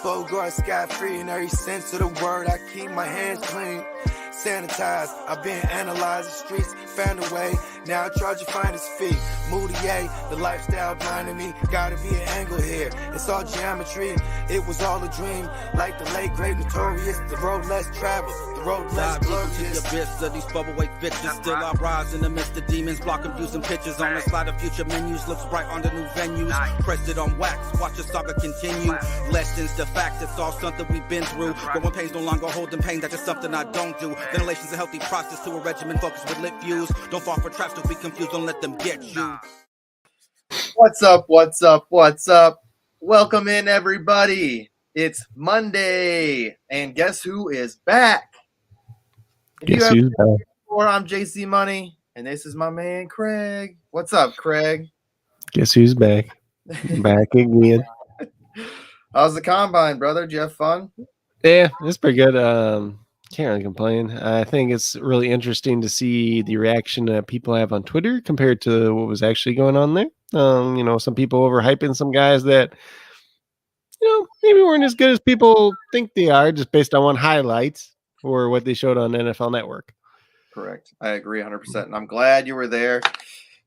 Bogard scot free in every sense of the word. I keep my hands clean, sanitized. I've been analyzing streets, found a way. Now I try to find his feet. Moutier, the lifestyle blinding me. Gotta be an angle here. It's all geometry. It was all a dream. Like the late great notorious, the road less traveled, the road less glorious. The abyss of these bubblegate bitches. Still I rise in the midst of demons, block confusing pictures on the slide of future menus. Looks bright on the new venues. Press it on wax, watch the saga continue. Lessons, the fact, it's all something we've been through. Growing pains no longer holding pain, that's just something I don't do. Ventilation's a healthy process to a regimen focused with lit views. Don't fall for traps, don't be confused, don't let them get you. What's up? What's up? What's up? Welcome in, everybody. It's Monday, and guess who is back? Guess who's back? Before, I'm JC Money, and this is my man Craig. What's up, Craig? Guess who's back? Back again. How's the combine, brother? Did you have fun? Yeah, it's pretty good. Can't really complain. I think it's really interesting to see the reaction that people have on Twitter compared to what was actually going on there. Some people overhyping some guys that, maybe weren't as good as people think they are just based on highlights or what they showed on NFL Network. Correct. I agree 100%. And I'm glad you were there. I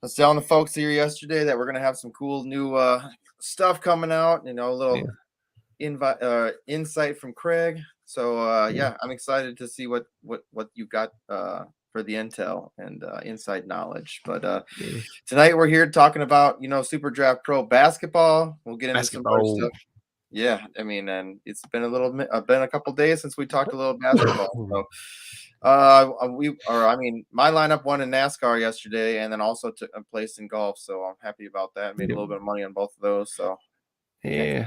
was telling the folks here yesterday that we're going to have some cool new stuff coming out, a little insight from Craig. So, I'm excited to see what you got for the intel and inside knowledge. But tonight we're here talking about, SuperDraft Pro basketball. We'll get into some more stuff. Yeah, and it's been a couple days since we talked a little basketball. So, my lineup won in NASCAR yesterday, and then also took a place in golf. So I'm happy about that. Made a little bit of money on both of those. So yeah,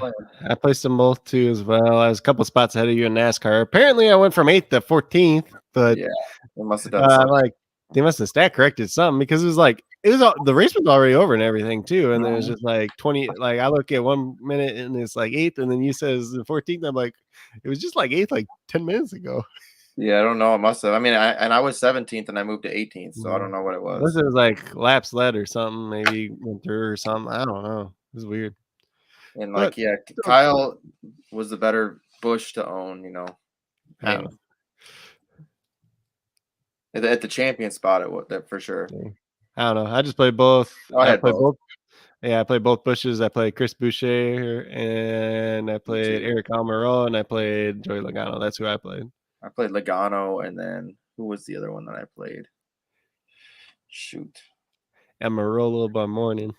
I placed them both too as well. I was a couple spots ahead of you in NASCAR. Apparently, I went from 8th to 14th, but yeah, they must have done they must have stat corrected something because the race was already over and everything too, and then it was just like 20. Like I look at 1 minute and it's like 8th, and then you says the 14th. I'm like, it was just like 8th like 10 minutes ago. Yeah, I don't know. It must have. I was 17th and I moved to 18th, so I don't know what it was. It was like laps led or something, maybe went through or something. I don't know. It was weird. And Kyle was the better Bush to own, At the champion spot, that for sure. I don't know. I just played both. I played both. Yeah, I played both Bushes. I played Chris Boucher, and I played Eric Almirola, and I played Joey Logano. That's who I played. I played Logano, and then who was the other one that I played? Shoot. Amarillo by morning.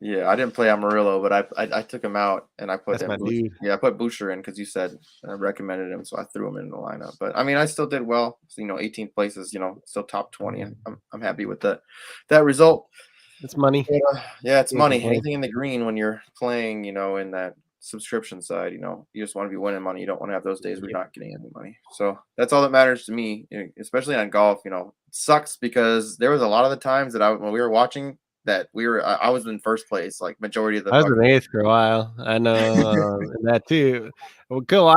Yeah, I didn't play Amarillo, but I took him out and I put dude. Yeah, I put Boucher in because you said I recommended him, so I threw him in the lineup. But I still did well. So, 18th places, still top 20. I'm happy with that result. It's money. Yeah, it's money. Anything in the green when you're playing, in that subscription side, you just want to be winning money. You don't want to have those days where you're not getting any money. So that's all that matters to me, especially on golf. It sucks because there was a lot of the times that when we were watching that I was in first place, like majority of the. I was in 8th for a while. I know that too. Well, cool.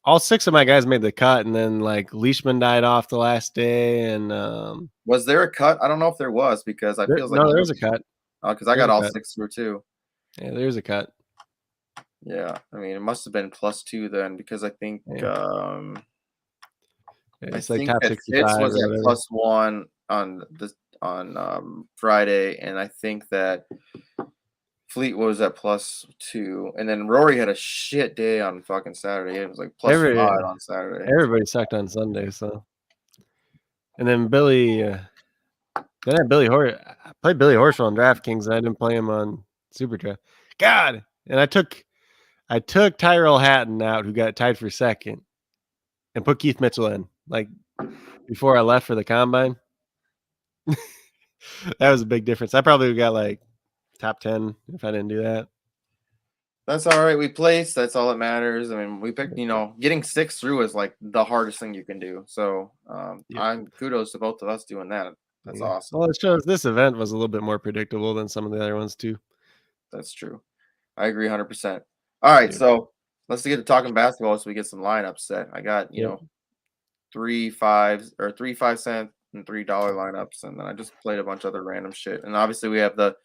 All 6 of my guys made the cut, and then like Leishman died off the last day. And was there a cut? I don't know if there was because I feel like there's a cut. Because I got all 6 through too. Yeah, there's a cut. Yeah, it must have been +2 then because I think it's I like think top that 65 Fitz was at +1 on Friday, and I think that Fleet was at +2, and then Rory had a shit day on fucking Saturday. It was like +5 on Saturday. Everybody sucked on Sunday, so. And then Billy, Horse. I played Billy Horschel on DraftKings, and I didn't play him on SuperDraft. God, and I took Tyrell Hatton out, who got tied for second, and put Keith Mitchell in, like before I left for the combine. That was a big difference. I probably got like top 10 if I didn't do that. That's all right. We placed. That's all that matters. We picked, getting 6 through is like the hardest thing you can do. So I'm kudos to both of us doing that. That's awesome. Well, it shows this event was a little bit more predictable than some of the other ones too. That's true. I agree 100%. All right. So let's get to talking basketball so we get some lineups set. I got, 3 5-cent and $3 lineups. And then I just played a bunch of other random shit. And obviously we have the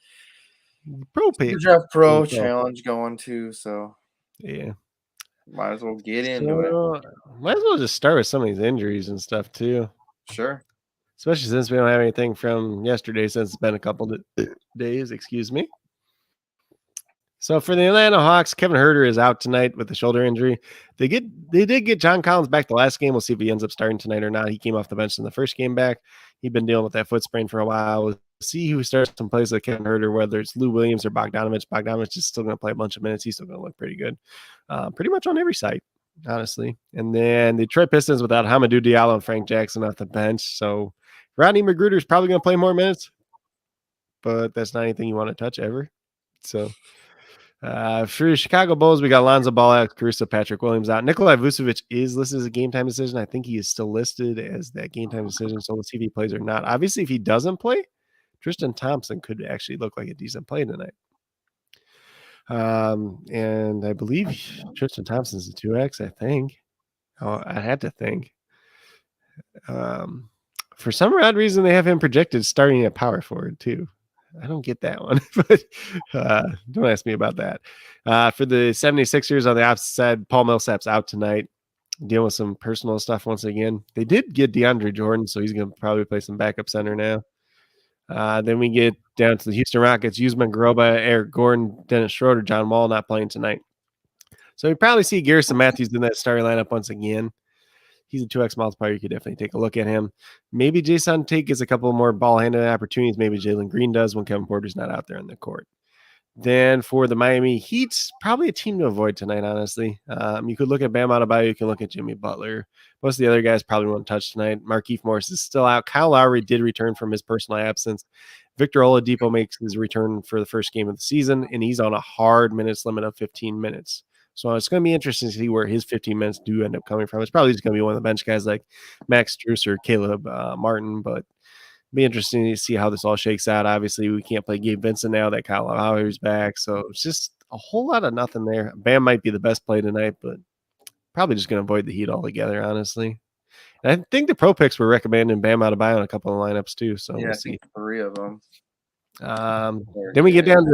Pro pick. SuperDraft Pro So, challenge going too, so yeah. might as well get into it. So might as well just start with some of these injuries and stuff too. Sure. Especially since we don't have anything from yesterday, since it's been a couple days. Excuse me. So for the Atlanta Hawks, Kevin Huerter is out tonight with a shoulder injury. They did get John Collins back the last game. We'll see if he ends up starting tonight or not. He came off the bench in the first game back. He'd been dealing with that foot sprain for a while. We'll see who starts in place of Kevin Huerter, whether it's Lou Williams or Bogdanovich. Bogdanovich is still going to play a bunch of minutes. He's still going to look pretty good, pretty much on every side, honestly. And then the Detroit Pistons without Hamidou Diallo and Frank Jackson off the bench. So Rodney Magruder is probably going to play more minutes, but that's not anything you want to touch ever. So for the Chicago Bulls, we got Lonzo Ball out, Caruso, Patrick Williams out. Nikolai Vucevic is listed as a game time decision. I think he is still listed as that game time decision. So we'll see if he plays or not. Obviously, if he doesn't play, Tristan Thompson could actually look like a decent play tonight. And I believe Tristan Thompson's a 2X, I think. Oh, I had to think. For some odd reason, they have him projected starting at power forward, too. I don't get that one, but don't ask me about that. For the 76ers on the opposite side, Paul Millsap's out tonight, dealing with some personal stuff once again. They did get DeAndre Jordan, so he's going to probably play some backup center now. Then we get down to the Houston Rockets, Usman Garuba, Eric Gordon, Dennis Schroeder, John Wall not playing tonight. So we probably see Garrison Matthews in that starting lineup once again. He's a 2X multiplier. You could definitely take a look at him. Maybe Jason Tate gets a couple more ball handling opportunities. Maybe Jalen Green does when Kevin Porter's not out there on the court. Then for the Miami Heat, probably a team to avoid tonight, honestly. You could look at Bam Adebayo. You can look at Jimmy Butler. Most of the other guys probably won't touch tonight. Markieff Morris is still out. Kyle Lowry did return from his personal absence. Victor Oladipo makes his return for the first game of the season, and he's on a hard minutes limit of 15 minutes. So it's going to be interesting to see where his 15 minutes do end up coming from. It's probably just going to be one of the bench guys like Max Strus or Caleb Martin, but be interesting to see how this all shakes out. Obviously, we can't play Gabe Vincent now that Kyle Lowry's back, so it's just a whole lot of nothing there. Bam might be the best play tonight, but probably just going to avoid the Heat altogether, honestly. And I think the pro picks were recommending Bam Adebayo in a couple of lineups too, so Yeah, we'll I see. think 3 of them. Then we get down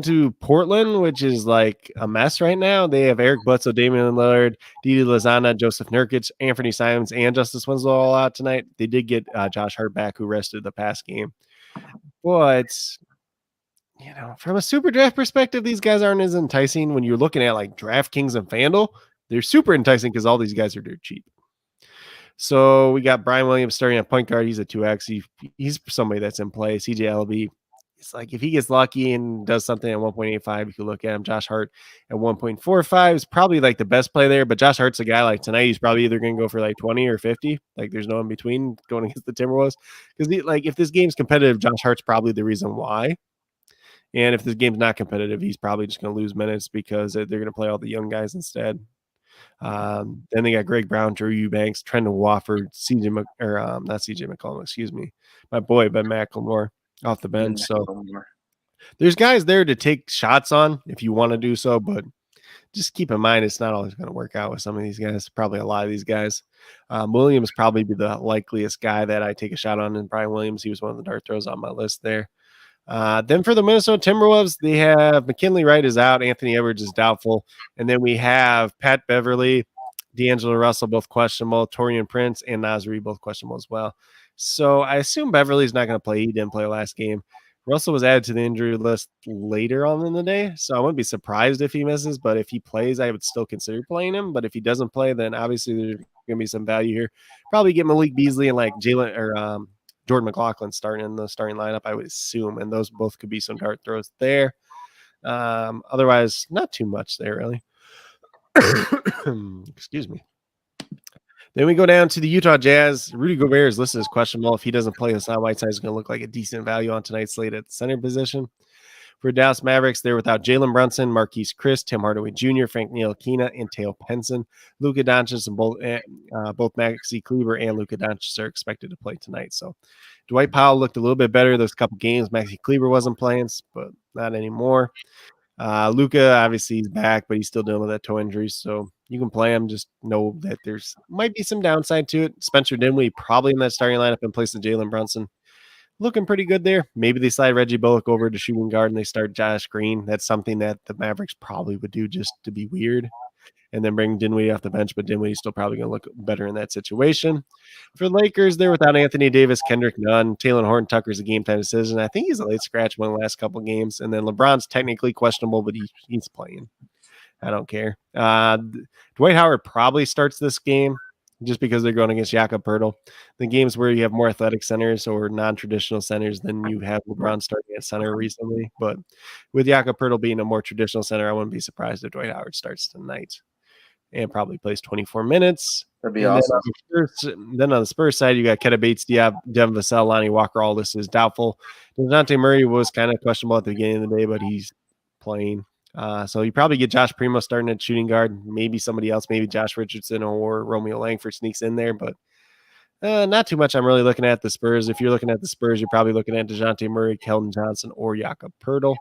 to Portland, which is like a mess right now. They have Eric Bledsoe, Damian Lillard, Didi Lozana, Joseph Nurkic, Anthony Simons, and Justice Winslow all out tonight. They did get Josh Hart back, who rested the past game. But from a super draft perspective, these guys aren't as enticing. When you're looking at like DraftKings and FanDuel, they're super enticing because all these guys are dirt cheap. So we got Brian Williams starting at point guard. He's a 2X. He's somebody that's in play. CJ Ellaby. It's like if he gets lucky and does something at 1.85, you could look at him. Josh Hart at 1.45 is probably like the best play there. But Josh Hart's a guy like tonight. He's probably either going to go for like 20 or 50. Like there's no in between going against the Timberwolves. Because if this game's competitive, Josh Hart's probably the reason why. And if this game's not competitive, he's probably just going to lose minutes because they're going to play all the young guys instead. Then they got Greg Brown, Drew Eubanks, Trendon Wofford, not CJ McCollum, excuse me, my boy Ben McLemore off the bench. So there's guys there to take shots on if you want to do so, but just keep in mind it's not always going to work out with some of these guys. Probably a lot of these guys. Williams probably be the likeliest guy that I take a shot on, and Brian Williams, he was one of the dart throws on my list there. Then for the Minnesota Timberwolves, they have McKinley Wright is out. Anthony Edwards is doubtful. And then we have Pat Beverly, D'Angelo Russell, both questionable. Taurean Prince and Nasri, both questionable as well. So I assume Beverly's not going to play. He didn't play last game. Russell was added to the injury list later on in the day, so I wouldn't be surprised if he misses. But if he plays, I would still consider playing him. But if he doesn't play, then obviously there's going to be some value here. Probably get Malik Beasley and like Jalen or Jordan McLaughlin starting in the starting lineup, I would assume, and those both could be some dart throws there. Otherwise, not too much there, really. Excuse me. Then we go down to the Utah Jazz. Rudy Gobert is listed as questionable. If he doesn't play, Hassan Whiteside is going to look like a decent value on tonight's slate at the center position. For Dallas Mavericks, they're without Jalen Brunson, Marquise Chriss, Tim Hardaway Jr., Frank Ntilikina, and Teo Penson. Luka Doncic and both Maxi Kleber and Luka Doncic are expected to play tonight. So Dwight Powell looked a little bit better those couple games. Maxi Kleber wasn't playing, but not anymore. Luka, obviously, he's back, but he's still dealing with that toe injury. So you can play him. Just know that there's might be some downside to it. Spencer Dinwiddie probably in that starting lineup in place of Jalen Brunson. looking pretty good there. Maybe they slide Reggie Bullock over to shooting guard and they start Josh Green. That's something that the Mavericks probably would do just to be weird. And then bring Dinwiddie off the bench, but Dinwiddie's still probably going to look better in that situation. For the Lakers, they're without Anthony Davis, Kendrick Nunn, Taylor Horton Tucker's a game time decision. I think he's a late scratch one of the last couple games. And then LeBron's technically questionable, but he's playing. I don't care. Dwight Howard probably starts this game just because they're going against Jakob Poeltl. The games where you have more athletic centers or non-traditional centers than you have LeBron starting at center recently. But with Jakob Poeltl being a more traditional center, I wouldn't be surprised if Dwight Howard starts tonight. And probably plays 24 minutes. That'd be awesome. Then on the Spurs side, you got Keta Bates, Diab, Devin Vassell, Lonnie Walker. All this is doubtful. DeJounte Murray was kind of questionable at the beginning of the day, but he's playing. So you probably get Josh Primo starting at shooting guard. Maybe somebody else, maybe Josh Richardson or Romeo Langford sneaks in there, but not too much. I'm really looking at the Spurs. If you're looking at the Spurs, you're probably looking at DeJounte Murray, Keldon Johnson, or Jakob Poeltl.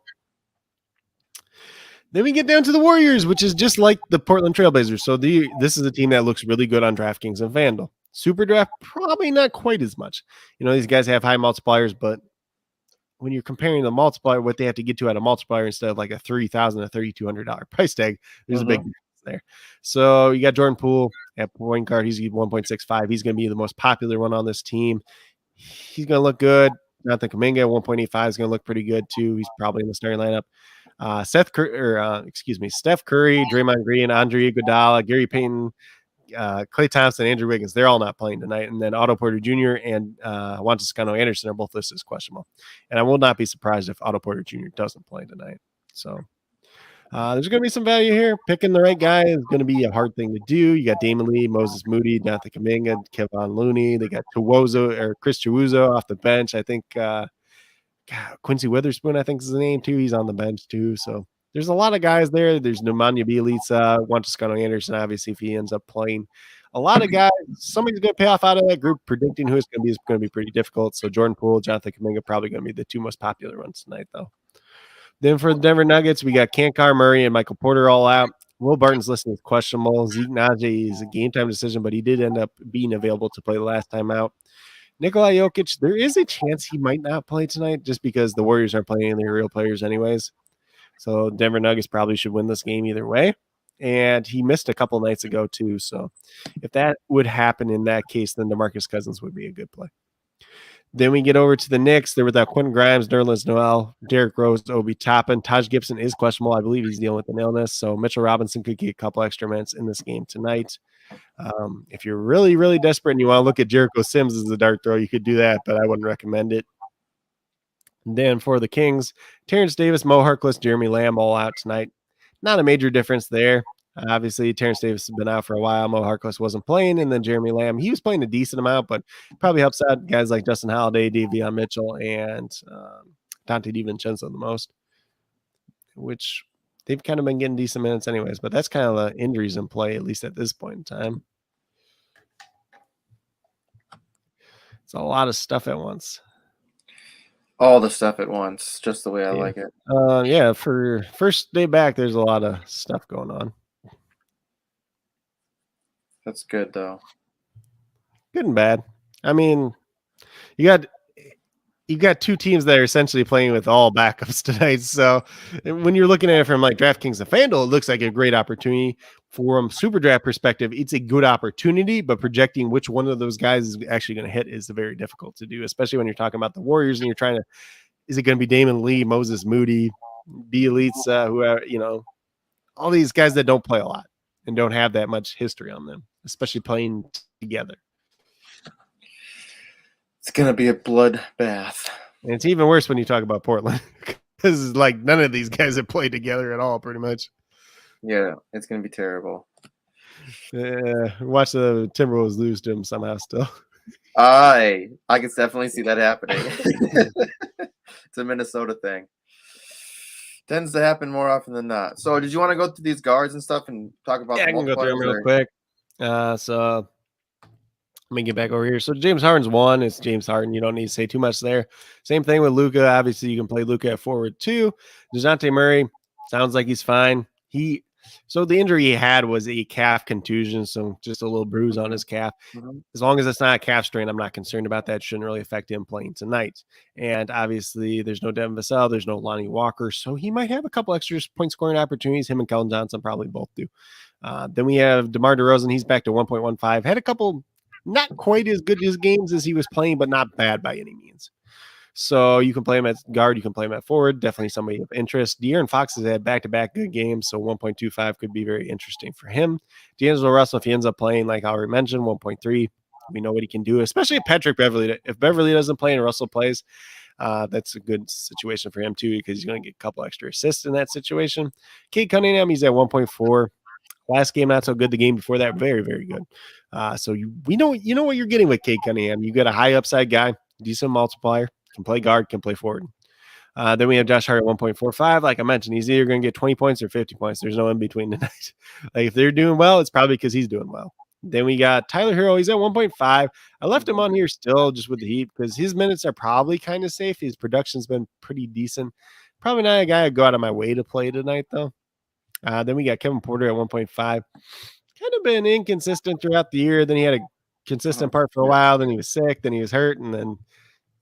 Then we get down to the Warriors, which is just like the Portland Trailblazers. So this is a team that looks really good on DraftKings and FanDuel. SuperDraft, probably not quite as much. These guys have high multipliers, but when you're comparing the multiplier, what they have to get to at a multiplier instead of like a $3,000 or $3,200 price tag, there's a big difference there. So you got Jordan Poole at point guard. He's 1.65. He's going to be the most popular one on this team. He's going to look good. Jonathan Kuminga at 1.85 is going to look pretty good too. He's probably in the starting lineup. Steph Curry, Draymond Green, Andre Iguodala, Gary Payton, Klay Thompson, Andrew Wiggins. They're all not playing tonight. And then Otto Porter Jr. and Juan Toscano Anderson are both listed as questionable. And I will not be surprised if Otto Porter Jr. doesn't play tonight. So there's going to be some value here. Picking the right guy is going to be a hard thing to do. You got Damon Lee, Moses Moody, Jonathan Kuminga, Kevon Looney. They got Chris Chiuzo off the bench. I think Quincy Witherspoon, I think is the name too. He's on the bench too. So there's a lot of guys there. There's Nemanja Bjelica, Juan Toscano Anderson, obviously, if he ends up playing. A lot of guys. Somebody's going to pay off out of that group. Predicting who it's going to be is going to be pretty difficult. So Jordan Poole, Jonathan Kuminga probably going to be the two most popular ones tonight, though. Then for the Denver Nuggets, we got Kankar Murray and Michael Porter all out. Will Barton's listed as questionable. Zeke Naji is a game time decision, but he did end up being available to play the last time out. Nikola Jokic, there is a chance he might not play tonight just because the Warriors aren't playing any real players anyways. So Denver Nuggets probably should win this game either way. And he missed a couple nights ago too. So if that would happen in that case, then DeMarcus Cousins would be a good play. Then we get over to the Knicks. They're without Quentin Grimes, Nerlens Noel, Derrick Rose, Obi Toppin. Taj Gibson is questionable. I believe he's dealing with an illness. So Mitchell Robinson could get a couple extra minutes in this game tonight. If you're really, really desperate and you want to look at Jericho Sims as a dart throw, you could do that, but I wouldn't recommend it. And then for the Kings, Terrence Davis, Mo Harkless, Jeremy Lamb all out tonight. Not a major difference there. Obviously, Terrence Davis has been out for a while. Mo Harkless wasn't playing, and then Jeremy Lamb, he was playing a decent amount, but probably helps out guys like Justin Holiday, Davion Mitchell, and Dante DiVincenzo the most, which they've kind of been getting decent minutes anyways, but that's kind of the injuries in play, at least at this point in time. It's a lot of stuff at once. All the stuff at once, just the way I like it. Yeah, for first day back, there's a lot of stuff going on. That's good, though. Good and bad. I mean, you got two teams that are essentially playing with all backups tonight. So when you're looking at it from like DraftKings and FanDuel, it looks like a great opportunity. From SuperDraft perspective, it's a good opportunity, but projecting which one of those guys is actually going to hit is very difficult to do, especially when you're talking about the Warriors and you're trying to, is it going to be Damon Lee, Moses Moody, Bjelica, whoever, all these guys that don't play a lot and don't have that much history on them, especially playing together. It's going to be a bloodbath. And it's even worse when you talk about Portland because like none of these guys have played together at all, pretty much. Yeah, it's going to be terrible. Watch the Timberwolves lose to them somehow still. I can definitely see that happening. It's a Minnesota thing. Tends to happen more often than not. So did you want to go through these guards and stuff and talk about I can go through them real quick. So let me get back over here. So James Harden's one. It's James Harden. You don't need to say too much there. Same thing with Luka. Obviously, you can play Luka at forward too. DeJounte Murray sounds like he's fine. So the injury he had was a calf contusion, so just a little bruise on his calf. As long as it's not a calf strain, I'm not concerned about that. Shouldn't really affect him playing tonight. And obviously, there's no Devin Vassell, there's no Lonnie Walker, so he might have a couple extra point scoring opportunities. Him and Kellen Johnson probably both do. Then we have DeMar DeRozan. He's back to 1.15. Had a couple not quite as good as games as he was playing, but not bad by any means. So you can play him at guard, you can play him at forward. Definitely somebody of interest. De'Aaron Fox has had back-to-back good games, so 1.25 could be very interesting for him. D'Angelo Russell, if he ends up playing, like I already mentioned, 1.3. We know what he can do, especially if Patrick Beverly. If Beverly doesn't play and Russell plays, that's a good situation for him too, because he's going to get a couple extra assists in that situation. Cade Cunningham, he's at 1.4. Last game, not so good. The game before that, very, very good. So you know what you're getting with Cade Cunningham. You got a high upside guy, decent multiplier, can play guard, can play forward. Then we have Josh Hart at 1.45. Like I mentioned, he's either going to get 20 points or 50 points. There's no in between tonight. Like if they're doing well, it's probably because he's doing well. Then we got Tyler Hero. He's at 1.5. I left him on here still just with the Heat because his minutes are probably kind of safe. His production's been pretty decent. Probably not a guy I'd go out of my way to play tonight, though. Then we got Kevin Porter at 1.5. Kind of been inconsistent throughout the year. Then he had a consistent part for a while. Then he was sick. Then he was hurt. And then,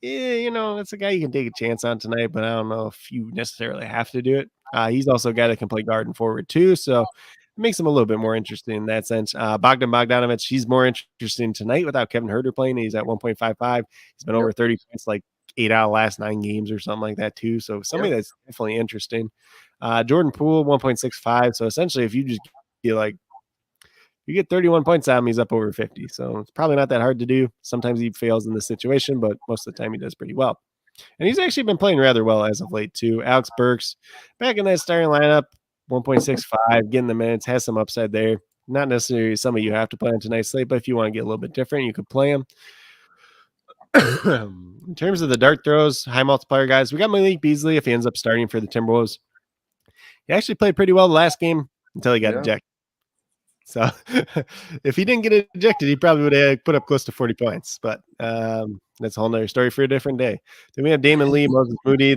that's a guy you can take a chance on tonight. But I don't know if you necessarily have to do it. He's also a guy that can play guard and forward too. So it makes him a little bit more interesting in that sense. Bogdan Bogdanovic, he's more interesting tonight without Kevin Huerter playing. He's at 1.55. He's been over 30 points like 8 out of the last 9 games or something like that too. So somebody that's definitely interesting. Jordan Poole, 1.65. So essentially, if you just you get 31 points out of him, he's up over 50. So it's probably not that hard to do. Sometimes he fails in this situation, but most of the time he does pretty well. And he's actually been playing rather well as of late too. Alex Burks, back in that starting lineup, 1.65, getting the minutes, has some upside there. Not necessarily somebody you have to play on tonight's slate, but if you want to get a little bit different, you could play him. In terms of the dart throws, high multiplier guys, we got Malik Beasley if he ends up starting for the Timberwolves. He actually played pretty well the last game until he got ejected. So if he didn't get ejected, he probably would have put up close to 40 points. But that's a whole nother story for a different day. Then we have Damon Lee, Moses Moody.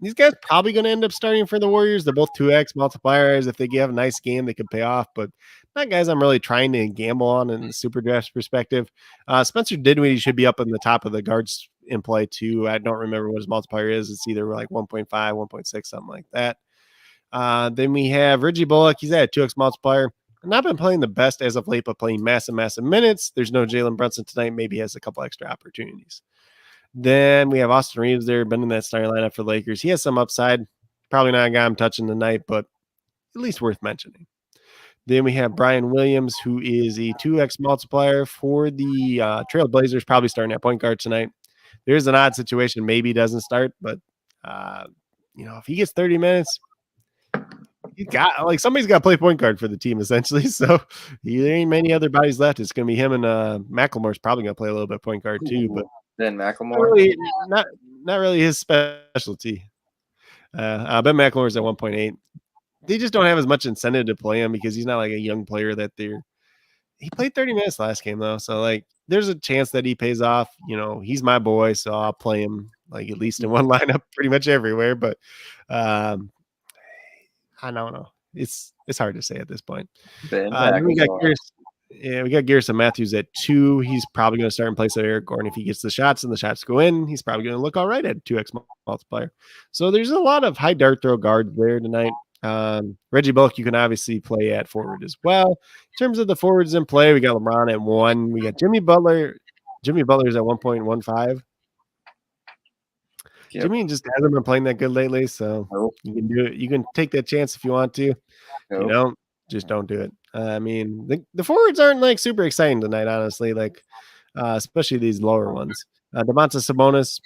These guys probably going to end up starting for the Warriors. They're both 2x multipliers. If they have a nice game, they could pay off. But not guys I'm really trying to gamble on in the SuperDraft perspective. Spencer Dinwiddie should be up in the top of the guards in play too. I don't remember what his multiplier is. It's either like 1.5, 1.6, something like that. Then we have Reggie Bullock. He's at a 2x multiplier. Not been playing the best as of late, but playing massive minutes. There's no Jalen Brunson tonight. Maybe he has a couple extra opportunities. Then we have Austin Reeves there, been in that starting lineup for Lakers. He has some upside. Probably not a guy I'm touching tonight, but at least worth mentioning. Then we have Brian Williams, who is a 2x multiplier for the Trailblazers, probably starting at point guard tonight. There's an odd situation. Maybe he doesn't start, but, if he gets 30 minutes, somebody's got to play point guard for the team, essentially. So there ain't many other bodies left. It's going to be him and McLemore's probably going to play a little bit point guard too, but Ben McLemore, not really his specialty. Ben McLemore's at 1.8. They just don't have as much incentive to play him because he's not like a young player that he played 30 minutes last game though. So there's a chance that he pays off. He's my boy, so I'll play him at least in one lineup pretty much everywhere. But I don't know. It's hard to say at this point. We got Garrison Matthews at 2. He's probably going to start in place of Eric Gordon. If he gets the shots and the shots go in, he's probably going to look all right at 2x multiplier. So there's a lot of high dart throw guards there tonight. Reggie Bullock, you can obviously play at forward as well. In terms of the forwards in play, we got LeBron at 1. We got Jimmy Butler. Jimmy Butler's at 1.15. Yep. Jimmy just hasn't been playing that good lately, so you can do it. You can take that chance if you want to. Just don't do it. I mean, the forwards aren't super exciting tonight, honestly. Especially these lower ones. Domantas Sabonis,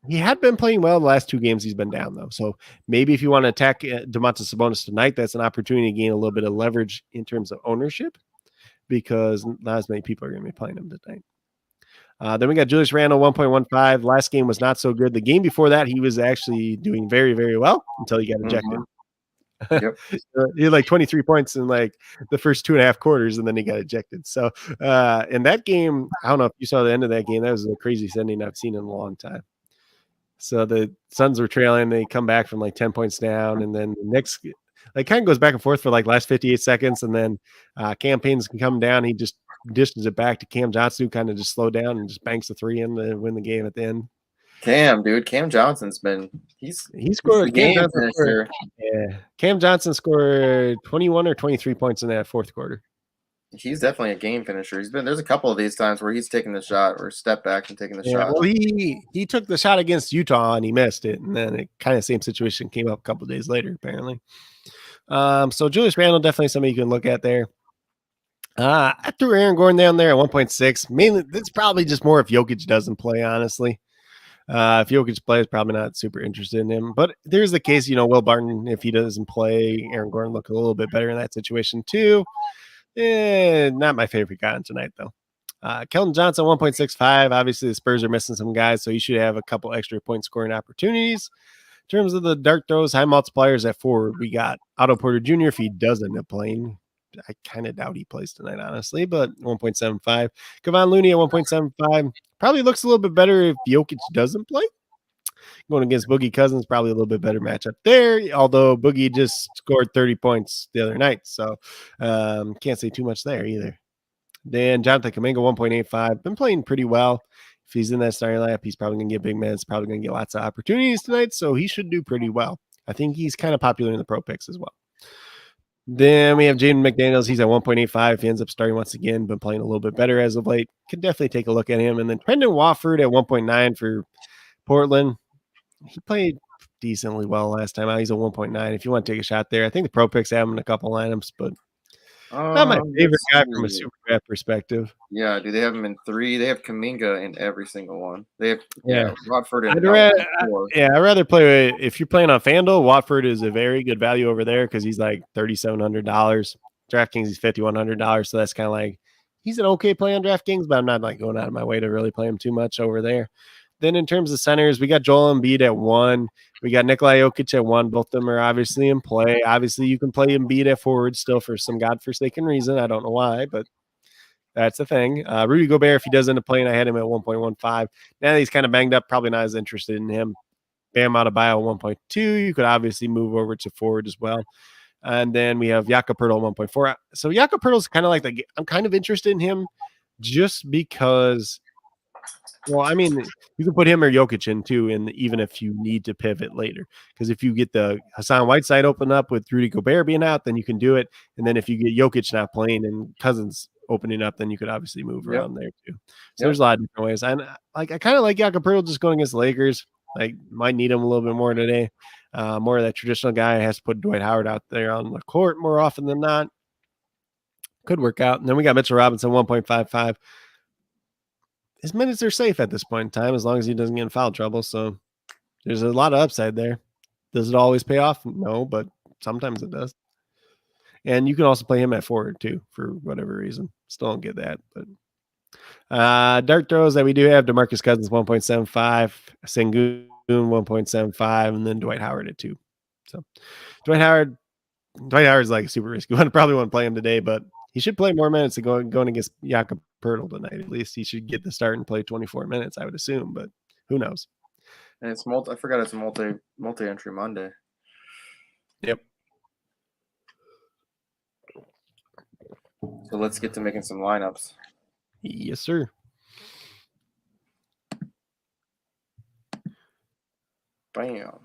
he had been playing well the last 2 games. He's been down though, so maybe if you want to attack Domantas Sabonis tonight, that's an opportunity to gain a little bit of leverage in terms of ownership because not as many people are going to be playing him tonight. Then we got Julius Randle, 1.15. Last game was not so good. The game before that, he was actually doing very, very well until he got ejected. Yep. He had 23 points in the first 2.5 quarters, and then he got ejected. So in that game, I don't know if you saw the end of that game. That was the craziest ending I've seen in a long time. So the Suns were trailing. They come back from 10 points down, and then the Knicks like kind of goes back and forth for like last 58 seconds, and then campaigns can come down. He just dishes it back to Cam Johnson, who kind of just slowed down and just banks the 3 in to win the game at the end. Cam, dude, Cam Johnson's been he scored. the game finisher. Yeah, Cam Johnson scored 21 or 23 points in that fourth quarter. He's definitely a game finisher. There's a couple of these times where he's taking the shot or step back and taking the shot. Well, he took the shot against Utah and he missed it, and then it kind of same situation came up a couple of days later, apparently. So Julius Randle, definitely somebody you can look at there. I threw Aaron Gordon down there at 1.6. Mainly, it's probably just more if Jokic doesn't play, honestly. If Jokic plays, probably not super interested in him. But there's the case, Will Barton, if he doesn't play, Aaron Gordon look a little bit better in that situation too. Not my favorite guy on tonight, though. Keldon Johnson, 1.65. Obviously, the Spurs are missing some guys, so you should have a couple extra point scoring opportunities. In terms of the dart throws, high multipliers at forward, we got Otto Porter Jr. if he does end up playing. I kind of doubt he plays tonight, honestly, but 1.75. Kevon Looney at 1.75. Probably looks a little bit better if Jokic doesn't play. Going against Boogie Cousins, probably a little bit better matchup there, although Boogie just scored 30 points the other night, so can't say too much there either. Then Jonathan Kuminga, 1.85. Been playing pretty well. If he's in that starting lineup, he's probably going to get big minutes, probably going to get lots of opportunities tonight, so he should do pretty well. I think he's kind of popular in the pro picks as well. Then we have Jaden McDaniels. He's at 1.85. He ends up starting once again, been playing a little bit better as of late. Could definitely take a look at him. And then Brendan Wofford at 1.9 for Portland. He played decently well last time out. He's a 1.9. If you want to take a shot there, I think the pro picks have him in a couple lineups, but not my favorite guy from a super draft perspective. Yeah, do they have him in 3? They have Kuminga in every single one. They have Watford in I'd rather play if you're playing on FanDuel. Watford is a very good value over there because he's like $3,700. DraftKings he's $5,100, so that's kind of like he's an okay play on DraftKings, but I'm not like going out of my way to really play him too much over there. Then in terms of centers, we got Joel Embiid at 1. We got Nikola Jokic at 1. Both of them are obviously in play. Obviously, you can play Embiid at forward still for some godforsaken reason. I don't know why, but that's the thing. Rudy Gobert, if he does end up playing, I had him at 1.15. Now that he's kind of banged up, probably not as interested in him. Bam Adebayo at 1.2. You could obviously move over to forward as well. And then we have Jakob Poeltl at 1.4. So Jakob Poeltl's kind of like I'm kind of interested in him just because. Well, I mean, you can put him or Jokic in too, and even if you need to pivot later, because if you get the Hassan Whiteside open up with Rudy Gobert being out, then you can do it. And then if you get Jokic not playing and Cousins opening up, then you could obviously move around there too. So there's a lot of different ways. And I kind of like Jakob Poeltl just going against the Lakers. Like might need him a little bit more today. More of that traditional guy has to put Dwight Howard out there on the court more often than not. Could work out. And then we got Mitchell Robinson 1.55. His minutes are safe at this point in time as long as he doesn't get in foul trouble. So there's a lot of upside there. Does it always pay off? No, but sometimes it does. And you can also play him at forward too for whatever reason. Still don't get that. But dart throws that we do have: DeMarcus Cousins 1.75, Sengun 1.75, and then Dwight Howard at 2. So Dwight Howard's like super risky. You probably want to play him today, but he should play more minutes than going against Jakob Poeltl tonight. At least he should get the start and play 24 minutes, I would assume, but who knows? And it's I forgot it's a multi-entry Monday. Yep. So let's get to making some lineups. Yes, sir. Bam.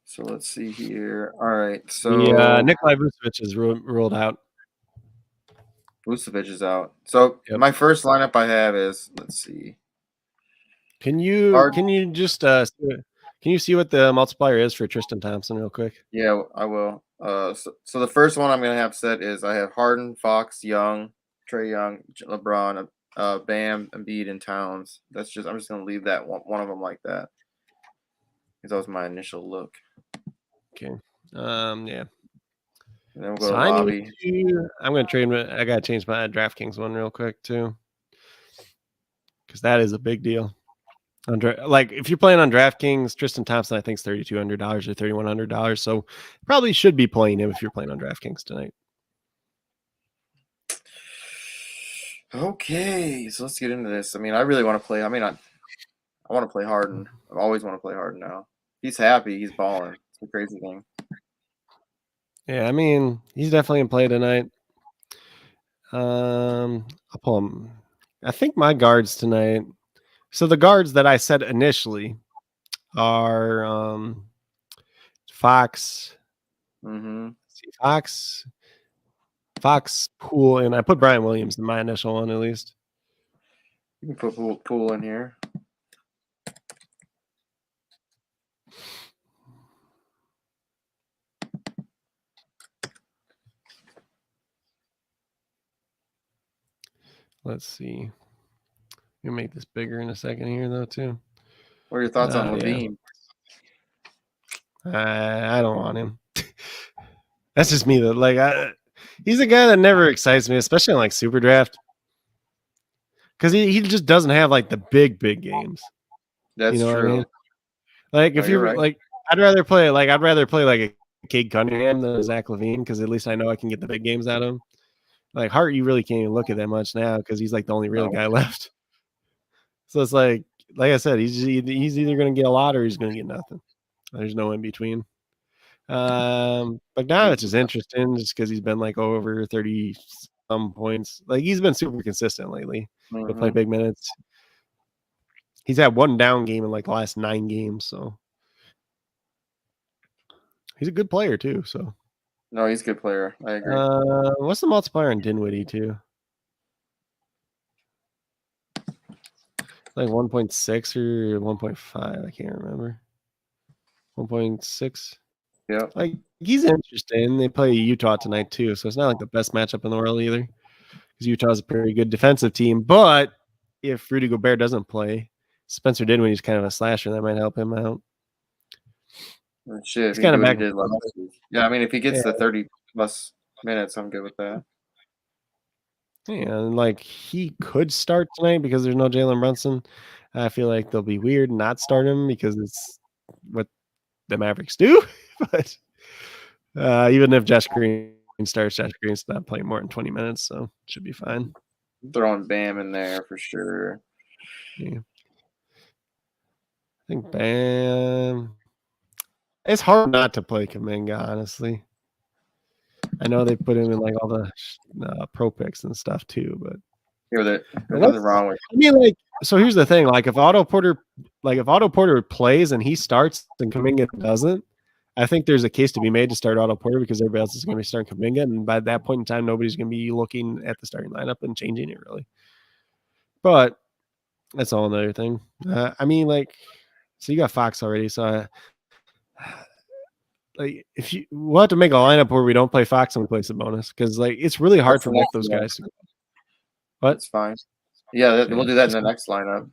So let's see here. All right. So Nikolai Vucevic is ruled out. Vucevic is out. So my first lineup I have is, let's see. Can you just can you see what the multiplier is for Tristan Thompson real quick? Yeah, I will. So the first one I'm gonna have set is I have Harden, Fox, Young, Trae Young, LeBron, Bam, Embiid, and Towns. I'm just gonna leave that one of them like that because that was my initial look. Okay. Yeah. And then we'll go to lobby. I'm gonna trade. I gotta change my DraftKings one real quick too, because that is a big deal. Like if you're playing on DraftKings, Tristan Thompson I think is $3,200 or $3,100, so probably should be playing him if you're playing on DraftKings tonight. Okay, so let's get into this. I mean, I really want to play. I want to play Harden. I always want to play Harden now. He's happy. He's balling. It's a crazy thing. Yeah, I mean, he's definitely in play tonight. I'll pull him. I think my guards tonight. So the guards that I said initially are Fox, Fox, Poole, and I put Brian Williams in my initial one at least. You can put Poole in here. Let's see. You'll make this bigger in a second here, though, too. What are your thoughts on Levine? Yeah. I don't want him. That's just me, though. Like, he's a guy that never excites me, especially in like SuperDraft, because he just doesn't have like the big games. That's true. What I mean? Like, if you're right. Like, I'd rather play like a Cade Cunningham than a Zach Levine, because at least I know I can get the big games out of him. Like Hart, you really can't even look at that much now because he's like the only real guy left. So it's like I said, he's either going to get a lot or he's going to get nothing. There's no in between. Bogdanovich is interesting just because he's been like over 30 some points. Like he's been super consistent lately. He'll play big minutes. He's had one down game in like the last 9 games, so he's a good player too. So no, he's a good player. I agree. What's the multiplier on Dinwiddie too? Like 1.6 or 1.5. I can't remember. 1.6. Yeah. Like he's interesting. They play Utah tonight too, so it's not like the best matchup in the world either. Because Utah's a pretty good defensive team. But if Rudy Gobert doesn't play, Spencer Dinwiddie's kind of a slasher. That might help him out. Shit, he's kind of back. Yeah, I mean, if he gets the 30 plus minutes, I'm good with that. Yeah, and like he could start tonight because there's no Jalen Brunson. I feel like they'll be weird not start him because it's what the Mavericks do. But even if Josh Green starts, Josh Green's not playing more than 20 minutes, so it should be fine. Throwing Bam in there for sure. Yeah. I think Bam. It's hard not to play Kuminga, honestly. I know they put him in like all the pro picks and stuff too, but there's nothing wrong with it. I mean, like, so here's the thing: like, if Otto Porter plays and he starts and Kuminga doesn't, I think there's a case to be made to start Otto Porter because everybody else is going to be starting Kuminga, and by that point in time, nobody's going to be looking at the starting lineup and changing it really. But that's all another thing. I mean, like, so you got Fox already, so. Like we'll have to make a lineup where we don't play Fox and we play Sabonis because like it's really hard for both those guys to go. But it's fine. Yeah, we'll do that in the next lineup.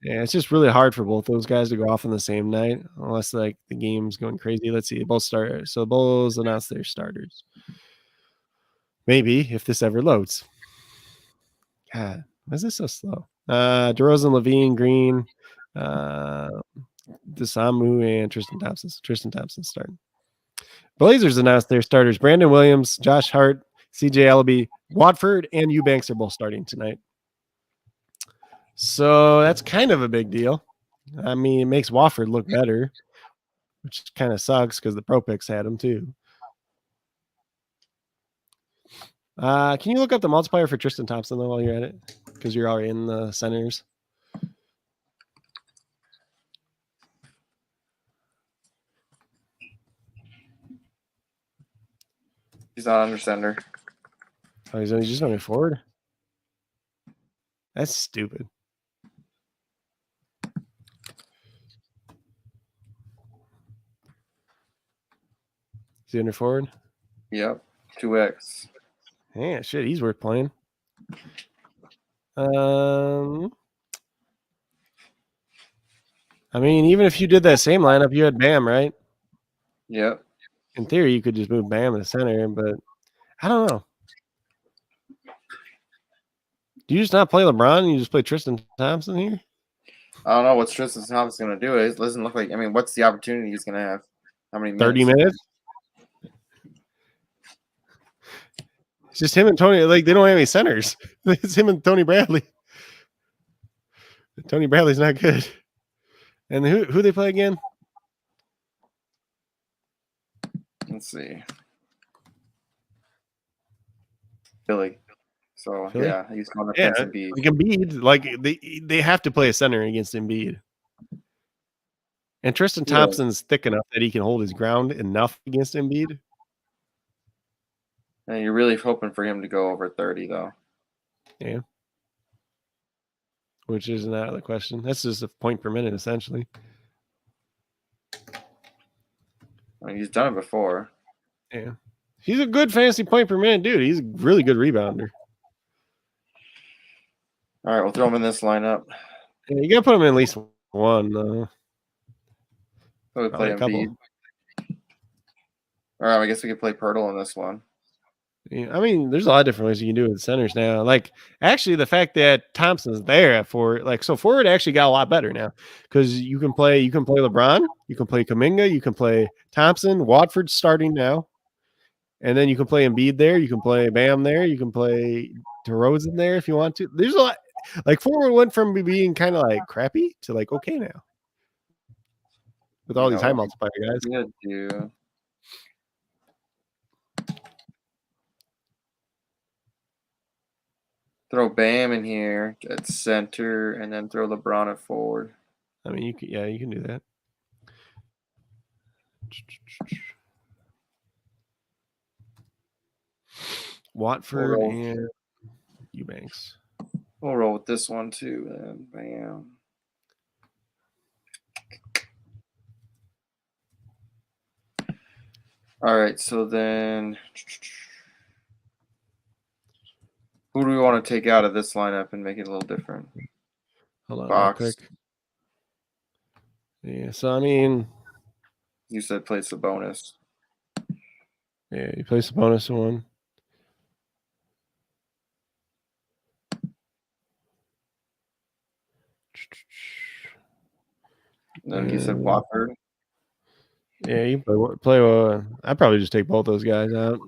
Yeah, it's just really hard for both those guys to go off on the same night unless like the game's going crazy. Let's see, both starters. So the Bulls announced their starters. Maybe if this ever loads. God, why is this so slow? DeRozan, Levine, Green, Desamu, and Tristan Thompson. Tristan Thompson starting. Blazers announced their starters. Brandon Williams, Josh Hart, CJ Ellaby, Watford, and Eubanks are both starting tonight. So that's kind of a big deal. I mean, it makes Watford look better, which kind of sucks because the pro picks had him too. Can you look up the multiplier for Tristan Thompson though while you're at it? Because you're already in the centers. He's not under center. Oh, he's just going forward? That's stupid. Is he under forward? Yep. 2x. Yeah, shit, he's worth playing. I mean, even if you did that same lineup, you had Bam, right? Yep. In theory, you could just move Bam to the center, but I don't know. Do you just not play LeBron and you just play Tristan Thompson here? I don't know what's Tristan Thompson going to do. It doesn't look like. I mean, what's the opportunity he's going to have? How many minutes? 30 minutes? It's just him and Tony. Like, they don't have any centers. It's him and Tony Bradley. Tony Bradley's not good. And who they play again? Let's see. Philly. So Philly? yeah, he's on the Yeah, fence Embiid. like Embiid, like they have to play a center against Embiid. And Tristan Yeah. Thompson's thick enough that he can hold his ground enough against Embiid. And you're really hoping for him to go over 30 though. Yeah. Which isn't out of the question. That's just a point per minute, essentially. I mean, he's done it before. Yeah. He's a good fantasy point per minute dude. He's a really good rebounder. All right, we'll throw him in this lineup. Yeah, you got to put him in at least one. So we play a couple. Embiid. All right, I guess we could play Pirtle in this one. Yeah, I mean, there's a lot of different ways you can do it with centers now. Like, actually, the fact that Thompson's there at forward, like, so forward actually got a lot better now because you can play LeBron, you can play Kuminga, you can play Thompson. Watford's starting now, and then you can play Embiid there, you can play Bam there, you can play DeRozan there if you want to. There's a lot. Like, forward went from being kind of like crappy to like okay now with all these high multiplier guys. Good, dude. Throw Bam in here at center, and then throw LeBron at forward. I mean, you can do that. Watford and Eubanks. We'll roll with this one too. Then Bam. All right, so then who do we want to take out of this lineup and make it a little different? Hold on, Box. real quick. Yeah, so I mean, you said place the bonus. Yeah, you place the bonus one. Then he said Watford. Yeah, you play. I'd probably just take both those guys out.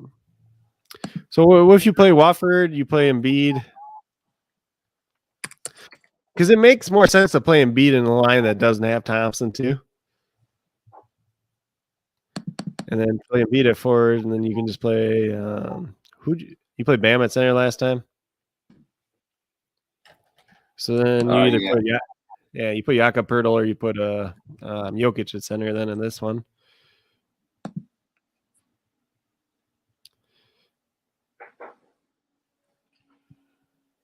So what if you play Watford? You play Embiid. Because it makes more sense to play Embiid in a line that doesn't have Thompson too. And then play Embiid at forward, and then you can just play you played Bam at center last time. So then you either put you put Jakob Poeltl or you put Jokic at center then in this one.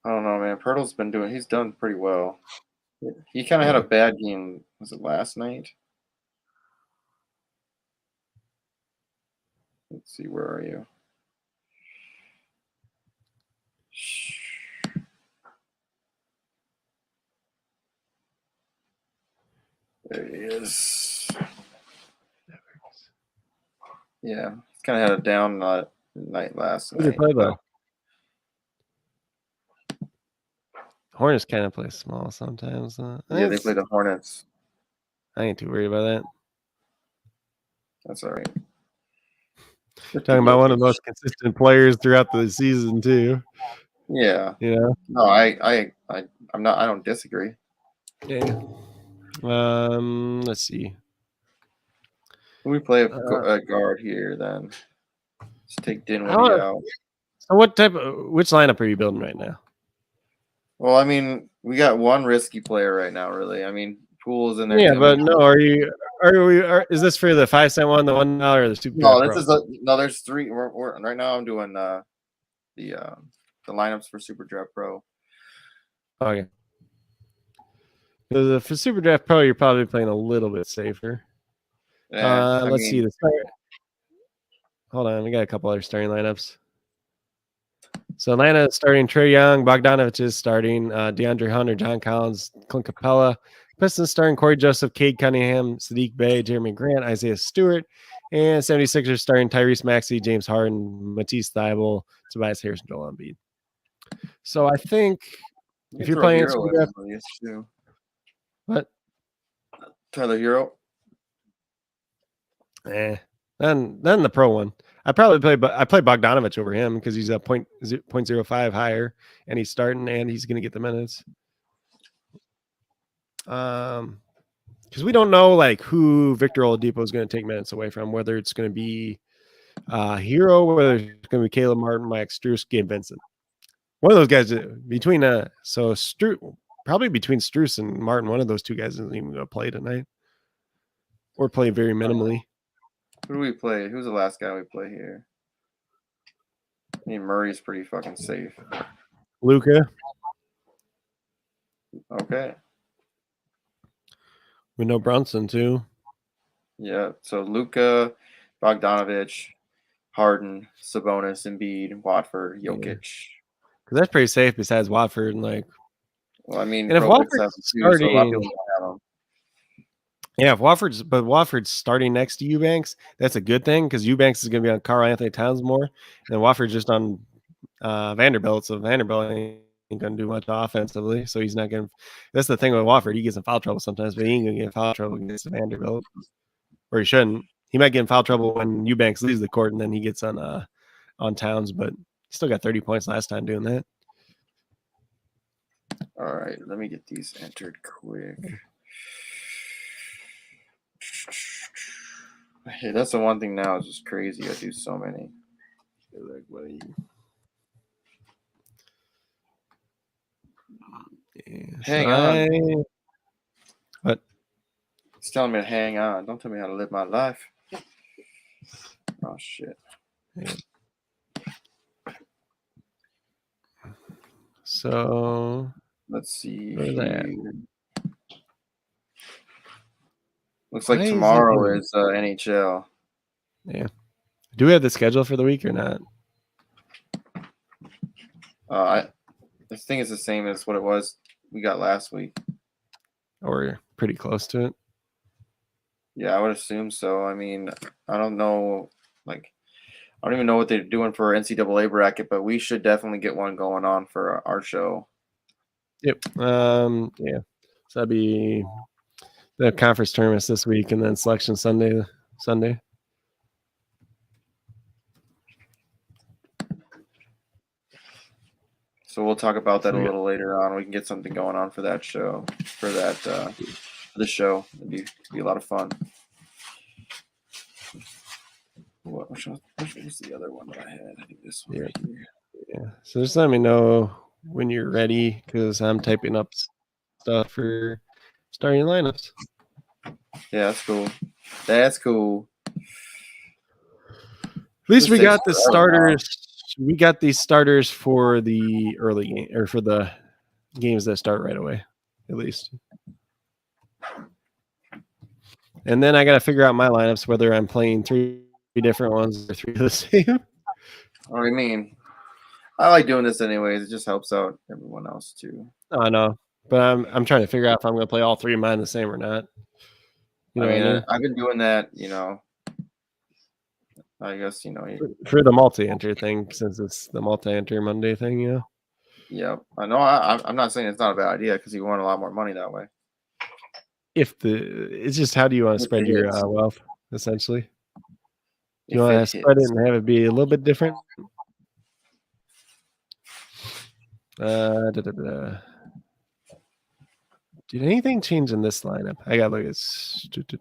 I don't know, man. Pirtle's he's done pretty well. He kind of had a bad game. Was it last night? Let's see, where are you? There he is. Yeah, he's kind of had a down night last night. Who did play though? Hornets kind of play small sometimes. Yeah, they play the Hornets. I ain't too worried about that. That's all right. Talking about one of the most consistent players throughout the season too. Yeah. Yeah. No, I'm not. I don't disagree. Yeah. Let's see. We play a guard here then. Let's take Dinwiddie out. So which lineup are you building right now? Well, I mean, we got one risky player right now, really. I mean, Pool's in there. Yeah, but no, is this for the 5-cent one, the $1, or the Super? No, there's three. We're right now. I'm doing the lineups for SuperDraft Pro. Okay. Because for SuperDraft Pro, you're probably playing a little bit safer. Let's see the start. Hold on, we got a couple other starting lineups. So Atlanta is starting Trae Young, Bogdanovich is starting, DeAndre Hunter, John Collins, Clint Capella. Pistons starting Corey Joseph, Cade Cunningham, Sadiq Bey, Jeremy Grant, Isaiah Stewart, and 76ers starting Tyrese Maxey, James Harden, Matisse Thybulle, Tobias Harris, and Joel Embiid. So I think if you're playing SuperDraft, what? Tyler Hero. Then the pro one. I play Bogdanovich over him because he's a 0.05 higher, and he's starting, and he's going to get the minutes. Because we don't know like who Victor Oladipo is going to take minutes away from, whether it's going to be Hero, whether it's going to be Caleb Martin, Mike Struess, Gabe Vincent. One of those guys between probably between Struess and Martin, one of those two guys isn't even going to play tonight or play very minimally. Who do we play? Who's the last guy we play here? I mean, Murray's pretty fucking safe. Luka. Okay. We know Brunson too. Yeah. So Luka, Bogdanovich, Harden, Sabonis, Embiid, Watford, Jokic. Because that's pretty safe besides Watford and like. Well, I mean, and if Watford's starting, so a lot of people don't have them. Yeah, if Watford's starting next to Eubanks, that's a good thing because Eubanks is going to be on Karl Anthony Towns more, and Watford's just on Vanderbilt. So Vanderbilt ain't going to do much offensively, so he's not going to. That's the thing with Watford; he gets in foul trouble sometimes, but he ain't going to get in foul trouble against Vanderbilt, or he shouldn't. He might get in foul trouble when Eubanks leaves the court, and then he gets on Towns, but he still got 30 points last time doing that. All right, let me get these entered quick. Hey, that's the one thing now. It's just crazy. I do so many. Like, what are you? Hang on. What? It's telling me to hang on. Don't tell me how to live my life. Oh shit. Yeah. So let's see. Where's that? Looks like tomorrow is NHL. Yeah. Do we have the schedule for the week or not? I think it's the same as what it was we got last week. Or pretty close to it. Yeah, I would assume so. I mean, I don't know. Like, I don't even know what they're doing for NCAA bracket, but we should definitely get one going on for our show. Yep. Yeah. So that'd be the conference tournaments this week, and then selection Sunday. So we'll talk about that a little later on. We can get something going on for that show. For the show, it'd be a lot of fun. Which was the other one that I had? I think this one. Yeah. Right here. Yeah. So just let me know when you're ready, because I'm typing up stuff for starting lineups. Yeah, that's cool. That's cool. At least we got the starters. We got these starters for the early game, or for the games that start right away, at least. And then I got to figure out my lineups, whether I'm playing 3 different ones or 3 of the same. What do you mean? I like doing this anyways. It just helps out everyone else too. I know, but I'm trying to figure out if I'm going to play all 3 of mine the same or not. You know, I mean, I've been doing that. I guess for the multi-enter thing, since it's the multi-enter Monday thing. Yeah, I know. I'm not saying it's not a bad idea because you want a lot more money that way. It's just, how do you want to spread your wealth, essentially? You want to spread it and have it be a little bit different? Did anything change in this lineup? I got to look at.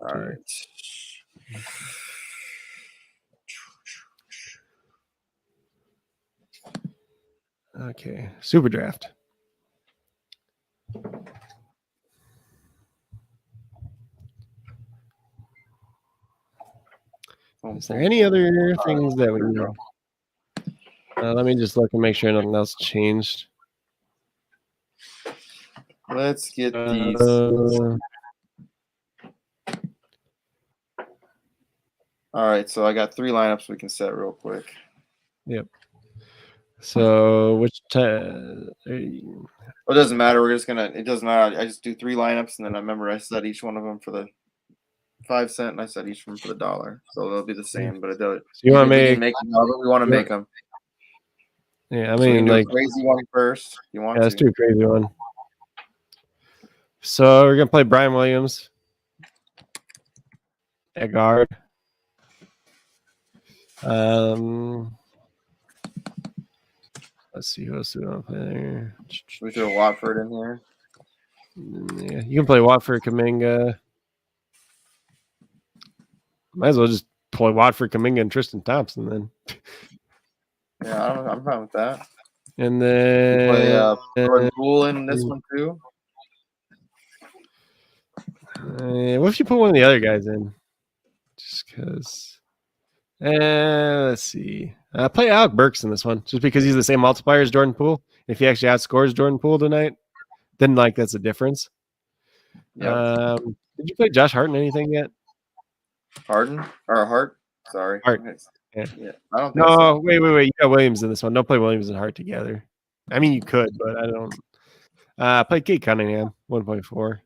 All right. Okay, SuperDraft. Is there any other things that we know? Let me just look and make sure nothing else changed. Let's get these. All right, so I got 3 lineups we can set real quick. Yep. So which time? It doesn't matter. It doesn't matter. I just do 3 lineups, and then I remember I set each one of them for the 5 cent, and I set each one for the $1. So they'll be the same, but it does. So you want to make them however we want to make them. Yeah, I mean, so like a crazy one first. You want? Yeah, let's do a crazy one. So we're gonna play Brian Williams at guard. Let's see who else we want to play there. Should we throw Watford in here? Yeah, you can play Watford, Kuminga. Might as well just play Watford, Kuminga, and Tristan Thompson then. Yeah, I'm fine with that. And You then play Jordan Poole in this one too. what if you put one of the other guys in? Just because. Let's see. Play Alec Burks in this one, just because he's the same multiplier as Jordan Poole. If he actually outscores Jordan Poole tonight, then like that's a difference. Yeah. Did you play Josh Hart in anything yet? Harden or Hart? Sorry. Hart. Yeah. Yeah. I don't think No, so. wait. You got Williams in this one. Don't play Williams and Hart together. I mean, you could, but I don't. Play Kate Cunningham, 1.4.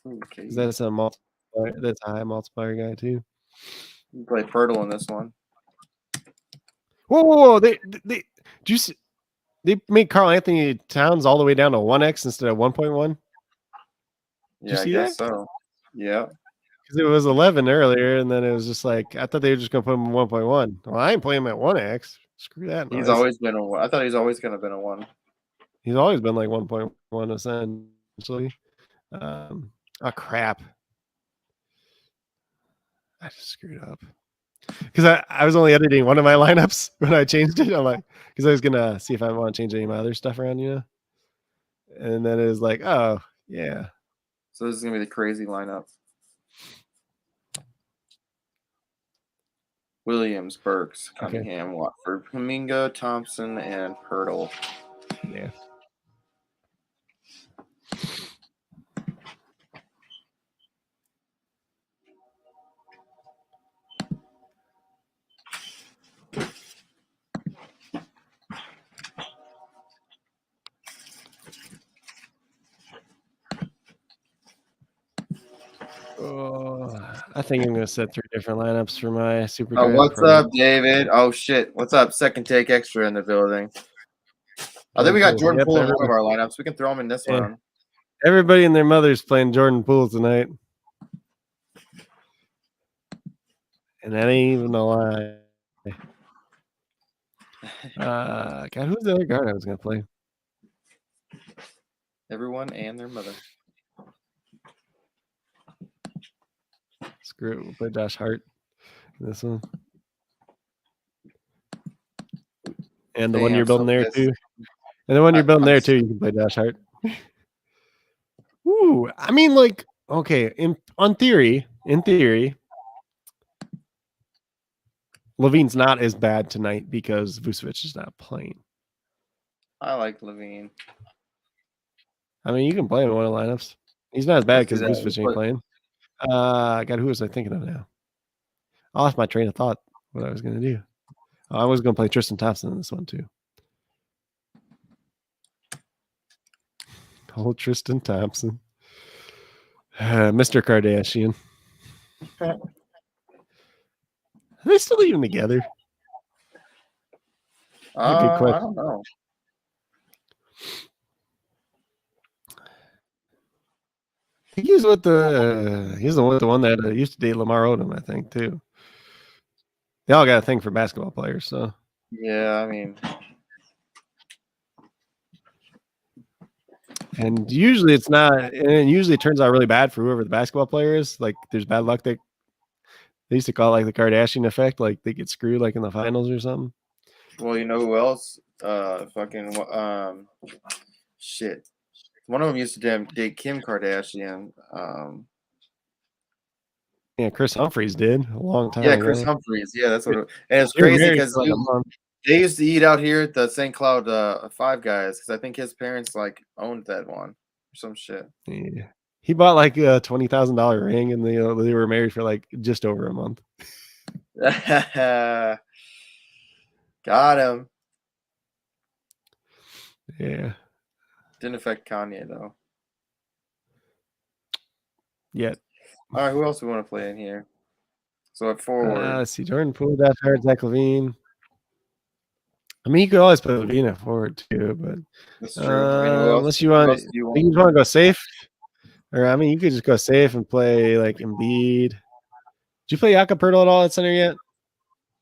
Okay. That's a multiplier. That's a high multiplier guy too. You play Pirtle in this one. Whoa! They do you see, they made Karl Anthony Towns all the way down to 1x instead of 1.1. Yeah, I guess so. Yeah. Because it was 11 earlier, and then it was just like I thought they were just gonna put him in 1.1. Well, I ain't playing him at 1x. Screw that. He's always been a 1. I thought he's always gonna been a 1. He's always been like 1.1 essentially. Oh crap! I just screwed up because I was only editing one of my lineups when I changed it. I'm like, because I was gonna see if I want to change any of my other stuff around, and then it was like, oh yeah. So this is gonna be the crazy lineup. Williams, Burks, Cunningham, Watford, Kuminga, Thompson, and Pirtle. Yeah. I think I'm gonna set 3 different lineups for my super. Oh, what's up, David? Oh shit, what's up? Second take extra in the building. I think we got Jordan Poole in one of our lineups. We can throw him in this one. Everybody and their mother's playing Jordan Poole tonight, and that ain't even a lie. God, who's the other guard I was gonna play? Everyone and their mother. Screw it. We'll play Josh Hart in this one. And the one you're building there too. And the one you're building there too, you can play Josh Hart. Ooh, I mean, like, okay, in theory, Levine's not as bad tonight because Vucevic is not playing. I like Levine. I mean, you can play him in one of the lineups. He's not as bad because Vucevic ain't playing. God, who was I thinking of now? I lost my train of thought. What I was going to do? I was going to play Tristan Thompson in this one too. Old Tristan Thompson, Mr. Kardashian. Are they still even together? Good question. I don't know. He's with the one that used to date Lamar Odom, I think, too. They all got a thing for basketball players, so yeah, I mean, and usually it's not, and usually it turns out really bad for whoever the basketball player is. Like there's bad luck. They used to call it like the Kardashian effect, like they get screwed like in the finals or something. Well, you know who else? Shit. One of them used to date Kim Kardashian. Yeah, Chris Humphries did a long time. Yeah, ago. Chris Humphries. Yeah, that's what. And it's crazy because they used to eat out here at the St. Cloud Five Guys because I think his parents like owned that one or some shit. Yeah, he bought like a $20,000 ring, and they were married for like just over a month. Got him. Yeah. Didn't affect Kanye though. Yet. All right, who else do we want to play in here? So at forward. Let's see, Jordan Poole, Josh Hart, Zach LaVine. I mean, you could always put LaVine at forward too, but that's true. I mean, unless you want to go safe, or I mean, you could just go safe and play like Embiid. Did you play Jakob Poeltl at all at center yet?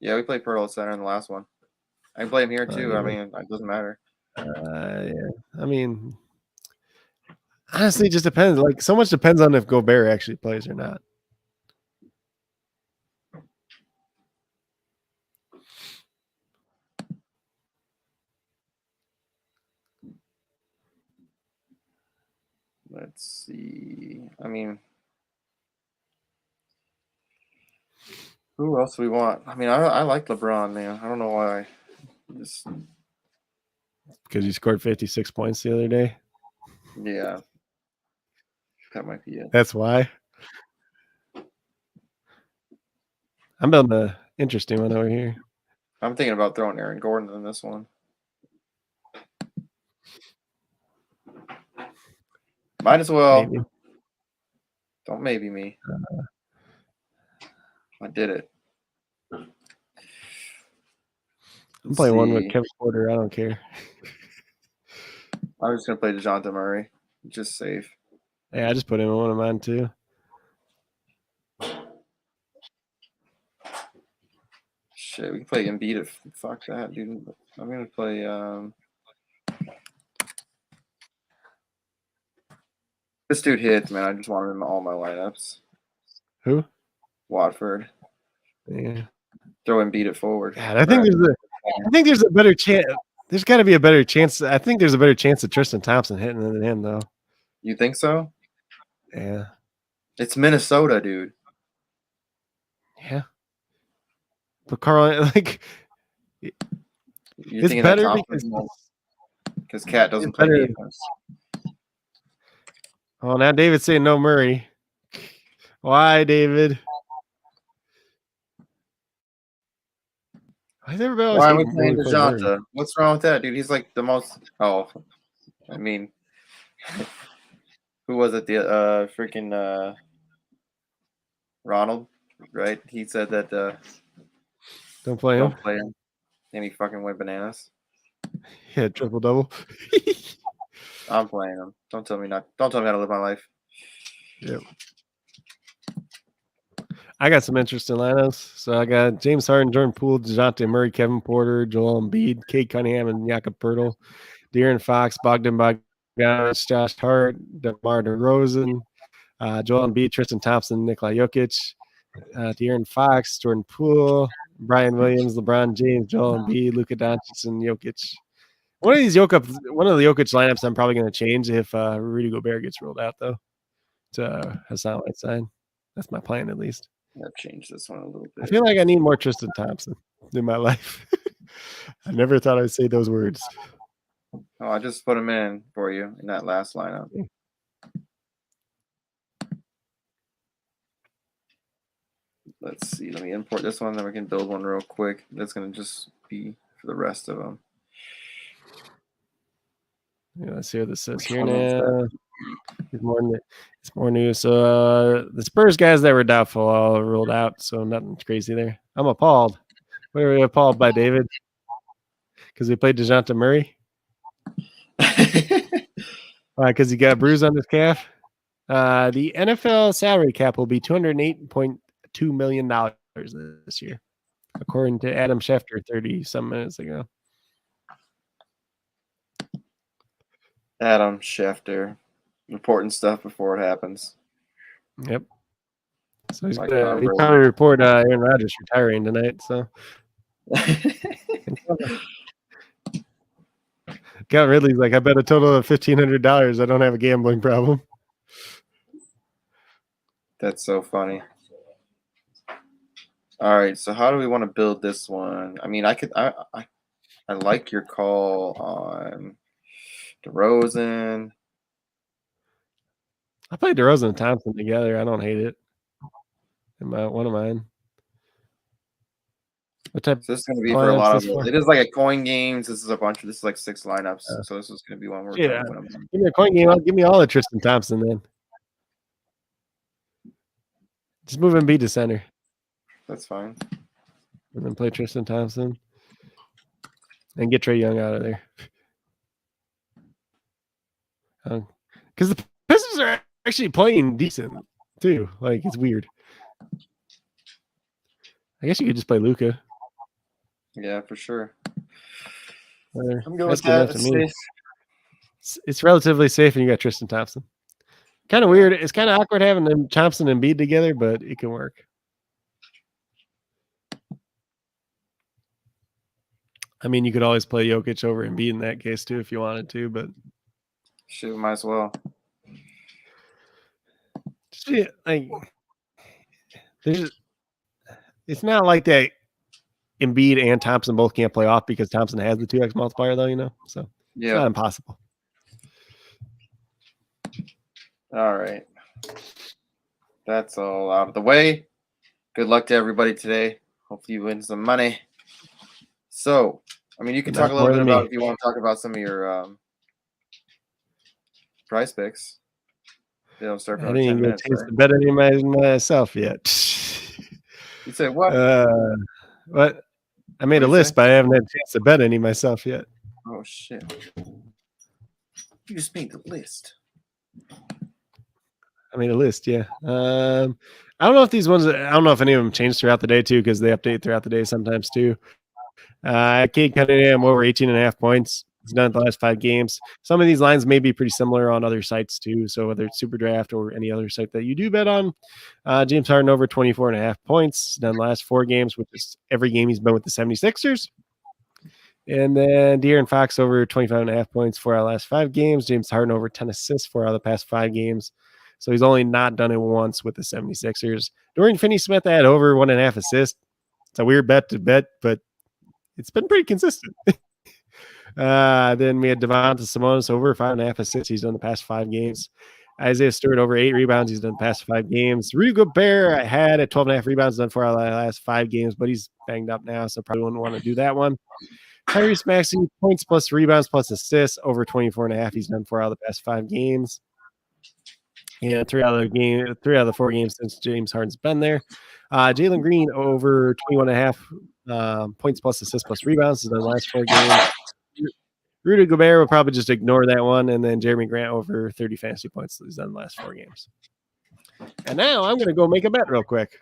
Yeah, we played Poeltl at center in the last one. I can play him here too. I mean, it doesn't matter. Yeah. I mean, honestly, it just depends. Like, so much depends on if Gobert actually plays or not. Let's see. I mean, who else we want? I mean, I like LeBron, man. I don't know why. Just Because he scored 56 points the other day. yeah, that might be it. That's why. I'm building an interesting one over here. I'm thinking about throwing Aaron Gordon in this one. Might as well. Maybe. Don't maybe me. I did it. I'm playing one with Kevin Porter. I don't care. I'm just gonna play DeJounte Murray. Just safe. Yeah, I just put him in one of mine too. Shit, we can play Embiid. Fuck that, dude. I'm gonna play. This dude hits, man. I just want him in all my lineups. Who? Watford. Yeah. Throw Embiid it forward. God, I think there's a better chance. There's got to be a better chance. I think there's a better chance of Tristan Thompson hitting than him, though. You think so? Yeah. It's Minnesota, dude. Yeah. But Carl, like, it's better because Cat doesn't play defense. Oh, now David's saying no Murray. Why, David? Why are we playing DeJounte? What's wrong with that, dude? He's like the most. Oh, I mean, who was it? The freaking Ronald, right? He said that don't play him. And he fucking went bananas. Yeah, triple double. I'm playing him. Don't tell me how to live my life. Yep. I got some interesting lineups. So I got James Harden, Jordan Poole, DeJounte Murray, Kevin Porter, Joel Embiid, Cade Cunningham, and Jakob Poeltl, De'Aaron Fox, Bogdan Bogdanovic, Josh Hart, DeMar DeRozan, Joel Embiid, Tristan Thompson, Nikola Jokic, De'Aaron Fox, Jordan Poole, Brian Williams, LeBron James, Joel Embiid, Luka Doncic, and Jokic. One of the Jokic lineups I'm probably going to change if Rudy Gobert gets rolled out, though, to Hassan Whiteside. That's my plan, at least. I've changed this one a little bit. I feel like I need more Tristan Thompson in my life. I never thought I'd say those words. Oh, I just put him in for you in that last lineup. Let's see. Let me import this one, then we can build one real quick. That's going to just be for the rest of them. Yeah, let's see what this says here now. It's more news. So the Spurs guys that were doubtful all ruled out, so nothing crazy there. I'm appalled. What are we appalled by, David? Because we played DeJounte Murray? Because he got a bruise on his calf? The NFL salary cap will be $208.2 million this year, according to Adam Schefter 30-some minutes ago. Adam Schefter. Important stuff before it happens. Yep. So he's going to probably report Aaron Rodgers retiring tonight. So Calvin Ridley's like, I bet a total of $1,500. I don't have a gambling problem. That's so funny. All right, so how do we want to build this one? I mean, I like your call on DeRozan. I played DeRozan and Thompson together. I don't hate it. One of mine. What type? So this is going to be for a lot of it. It is like a coin games. This is a bunch of. This is like 6 lineups. So this is going to be one more. Yeah. Give me a coin game. Give me all of Tristan Thompson then. Just move Embiid to center. That's fine. And then play Tristan Thompson. And get Trae Young out of there. Because the Pistons are actually playing decent too. Like, it's weird. I guess you could just play Luka. Yeah, for sure. I'm going with that. It's relatively safe, and you got Tristan Thompson. Kind of weird. It's kind of awkward having them Thompson and Embiid together, but it can work. I mean, you could always play Jokic over Embiid in that case too if you wanted to, but shoot, might as well. like there's. It's not like that. Embiid and Thompson both can't play off because Thompson has the 2x multiplier, though. So it's Yeah. not impossible. All right. That's all out of the way. Good luck to everybody today. Hopefully you win some money. So, I mean, you can talk a little bit about if you want to talk about some of your prize picks. They don't start for I didn't 10 even minutes. taste the bet any myself yet. You said what? What? I made a list, but I haven't had a chance to bet any myself yet. Oh shit! You just made the list. I made a list, yeah. I don't know if these ones. I don't know if any of them change throughout the day too, because they update throughout the day sometimes too. Cade Cunningham over 18.5 points. He's done it the last 5 games. Some of these lines may be pretty similar on other sites too. So whether it's SuperDraft or any other site that you do bet on, James Harden over 24.5 points. Done the last 4 games, which is every game he's been with the 76ers. And then De'Aaron Fox over 25.5 points 4 out of the last 5 games. James Harden over 10 assists 4 out of the past 5 games. So he's only not done it once with the 76ers. Dorian Finney-Smith had over 1.5 assists. It's a weird bet to bet, but it's been pretty consistent. Then we had Devonta Simonis over 5.5 assists. He's done the past 5 games. Isaiah Stewart over 8 rebounds. He's done the past 5 games. Rudy Gobert had at 12.5 rebounds, done 4 out of the last 5 games, but he's banged up now, so probably wouldn't want to do that one. Tyrese Maxey, points plus rebounds plus assists over 24.5. He's done 4 out of the past 5 games. Yeah, 3 out of the 4 games since James Harden's been there. Jalen Green over 21.5 points plus assists plus rebounds in the last 4 games. Rudy Gobert will probably just ignore that one, and then Jeremy Grant over 30 fantasy points. He's done the last 4 games. And now I'm going to go make a bet real quick.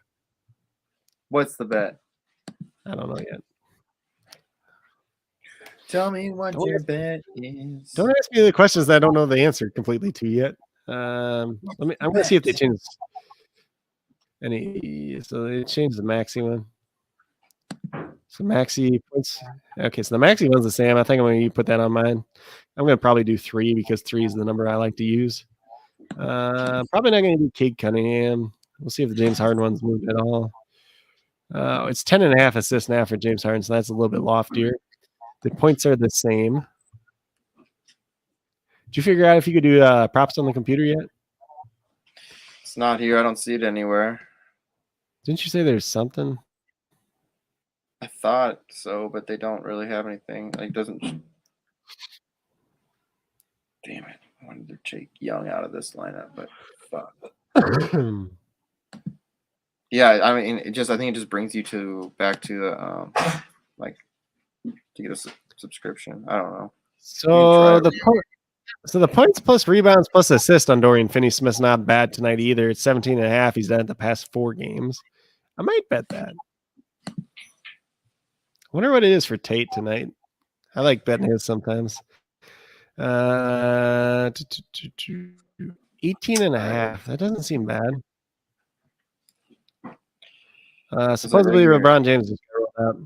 What's the bet? I don't know yet. Tell me what your bet is. Don't ask me the questions that I don't know the answer completely to yet. I'm going to see if they change any. So they changed the Maxi one. So Maxi points. Okay, so the Maxi one's the same. I think I'm going to put that on mine. I'm going to probably do 3 because 3 is the number I like to use. Probably not going to do Cade Cunningham. We'll see if the James Harden one's moved at all. It's 10.5 assists now for James Harden, so that's a little bit loftier. The points are the same. Did you figure out if you could do props on the computer yet? It's not here. I don't see it anywhere. Didn't you say there's something? I thought so, but they don't really have anything. Like, doesn't. Damn it! I wanted to take Young out of this lineup, but fuck. Yeah, I mean, I think it just brings you back to the like to get a subscription. I don't know. So the points plus rebounds plus assist on Dorian Finney-Smith's not bad tonight either. It's 17.5. He's done it the past 4 games. I might bet that. I wonder what it is for Tate tonight. I like betting his sometimes. 18.5. That doesn't seem bad. Supposedly LeBron James is rolled out.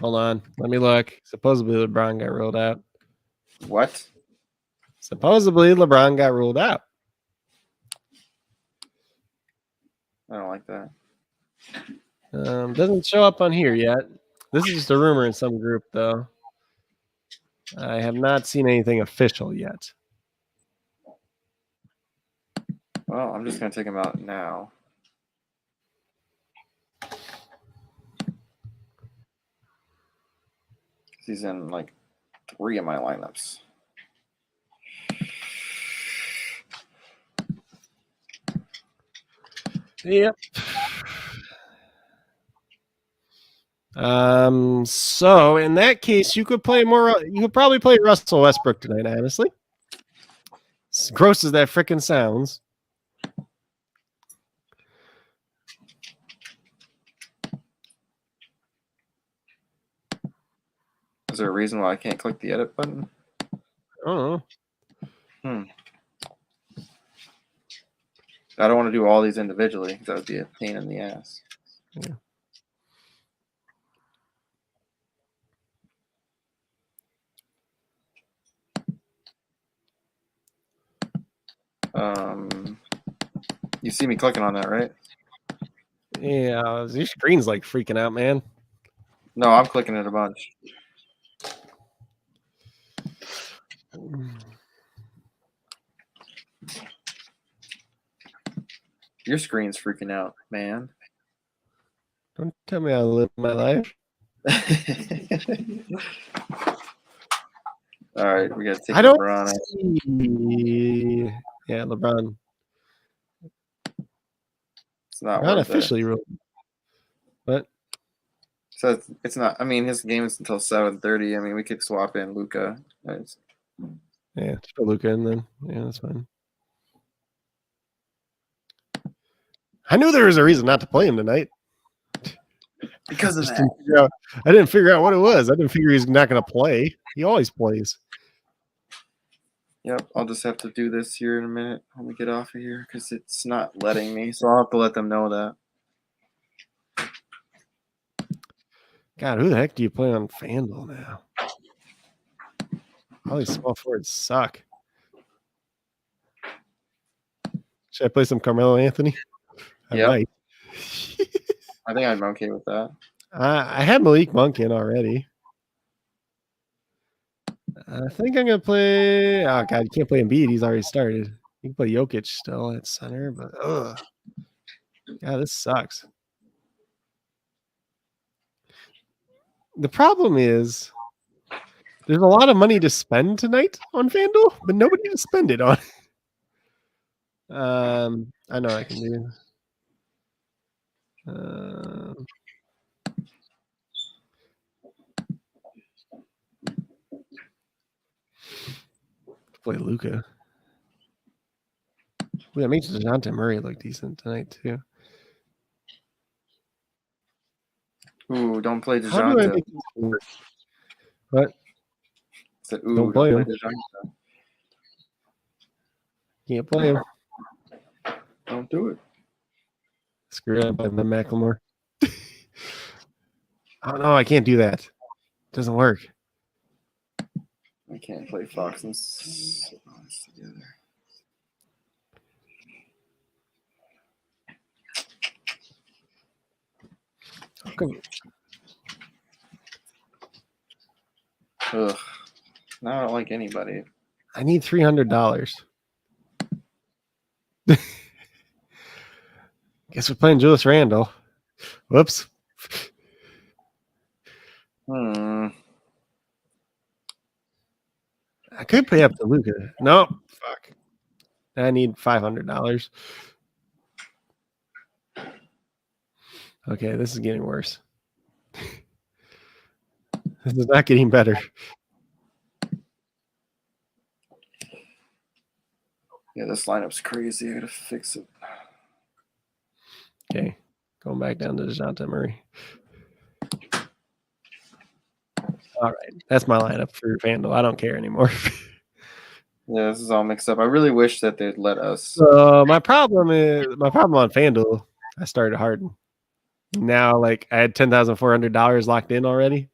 Hold on. Let me look. Supposedly LeBron got ruled out. What? Supposedly LeBron got ruled out. I don't like that. Doesn't show up on here yet. This is just a rumor in some group, though. I have not seen anything official yet. Well, I'm just going to take him out now. He's in like 3 of my lineups. Yep. So in that case, you could probably play Russell Westbrook tonight, honestly. As gross as that freaking sounds. Is there a reason why I can't click the edit button? I don't know. I don't want to do all these individually because that would be a pain in the ass. Yeah. You see me clicking on that, right? Yeah, your screen's like freaking out, man. No, I'm clicking it a bunch. Your screen's freaking out, man. Don't tell me I live my life. All right, we got to take I don't LeBron out. see. Yeah, LeBron. It's not Not worth officially ruled. But So it's not. I mean, his game is until 7:30. I mean, we could swap in Luca. yeah, just put Luca in then. Yeah, that's fine. I knew there was a reason not to play him tonight. Because of Just that. I didn't figure out what it was. I didn't figure he's not going to play. He always plays. Yep, I'll just have to do this here in a minute when we get off of here because it's not letting me. So I'll have to let them know that. God, who the heck do you play on FanDuel now? All these small forwards suck. Should I play some Carmelo Anthony? I Yep. might. I think I'm okay with that. I had Malik Monk in already. I think I'm going to play. Oh, God, you can't play Embiid. He's already started. You can play Jokic still at center, but ugh. God, this sucks. The problem is there's a lot of money to spend tonight on FanDuel, but nobody to spend it on. I know I can do. Play Luca. That makes DeJounte Murray look decent tonight too. Ooh, don't play How do I DeJounte. make this work? What? Said, ooh, Don't play him. DeJounte. Can't play him. Don't do it. Screw up by Macklemore. Oh no, I can't do that. It doesn't work. I can't play Fox and Suns together. Ugh. Now I don't like anybody. I need $300. Guess we're playing Julius Randle. Whoops. Hmm. I could pay up to Luca. No, fuck. I need $500. Okay, this is getting worse. This is not getting better. Yeah, this lineup's crazy. I gotta fix it. Okay, going back down to DeJounte Murray. All right, that's my lineup for FanDuel. I don't care anymore. Yeah, this is all mixed up. I really wish that they'd let us. My problem on FanDuel. I started Harden. Now, like, I had $10,400 locked in already.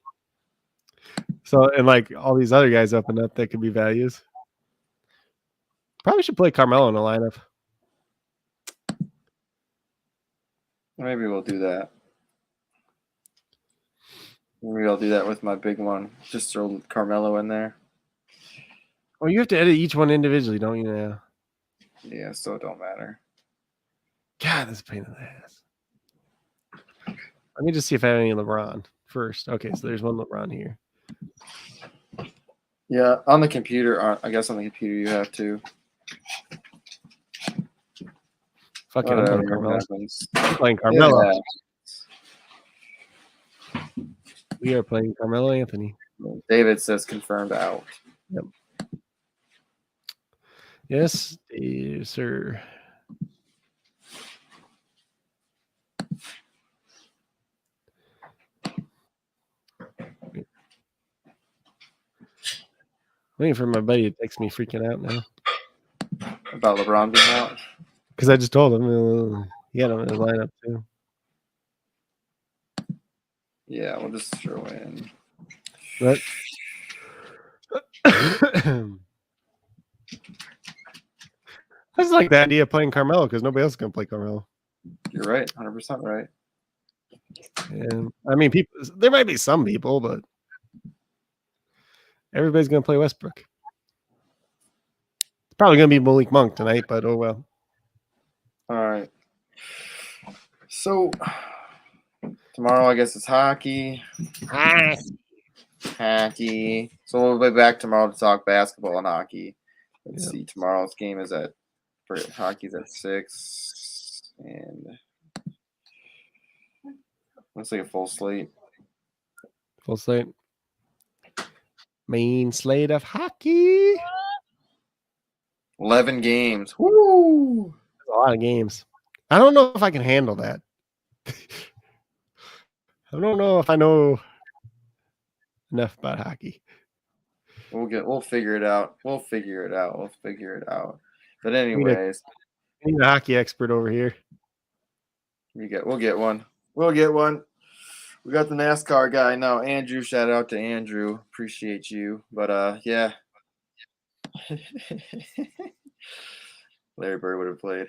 So, and like all these other guys up and up that could be values. Probably should play Carmelo in the lineup. Maybe we'll do that. Maybe I'll do that with my big one. Just throw Carmelo in there. Well, you have to edit each one individually, don't you now? Yeah, so it don't matter. God, this is a pain in the ass. Let me just see if I have any LeBron first. Okay, so there's one LeBron here. Yeah, on the computer. I guess on the computer you have to. Fuck it, I'm playing Whatever Carmelo. happens. I'm playing Carmelo. Yeah. We are playing Carmelo Anthony. David says confirmed out. Yep. Yes, sir. Waiting for my buddy to text me freaking out now. About LeBron being out? Because I just told him he had him in his lineup too. Yeah, we'll just throw in. What? I just like the idea of playing Carmelo because nobody else is going to play Carmelo. You're right, 100% right. And I mean, people. There might be some people, but everybody's going to play Westbrook. It's probably going to be Malik Monk tonight, but oh well. All right. So tomorrow, I guess it's hockey. Hockey. So we'll be back tomorrow to talk basketball and hockey. Let's see. Tomorrow's game is for hockey's at 6, and looks like a full slate. Full slate. Main slate of hockey. 11 games. Woo! A lot of games. I don't know if I can handle that. I don't know if I know enough about hockey. We'll figure it out. We'll figure it out. But anyways, we need a hockey expert over here. we'll get one. We got the NASCAR guy now, Andrew. Shout out to Andrew. Appreciate you. But yeah. Larry Bird would have played.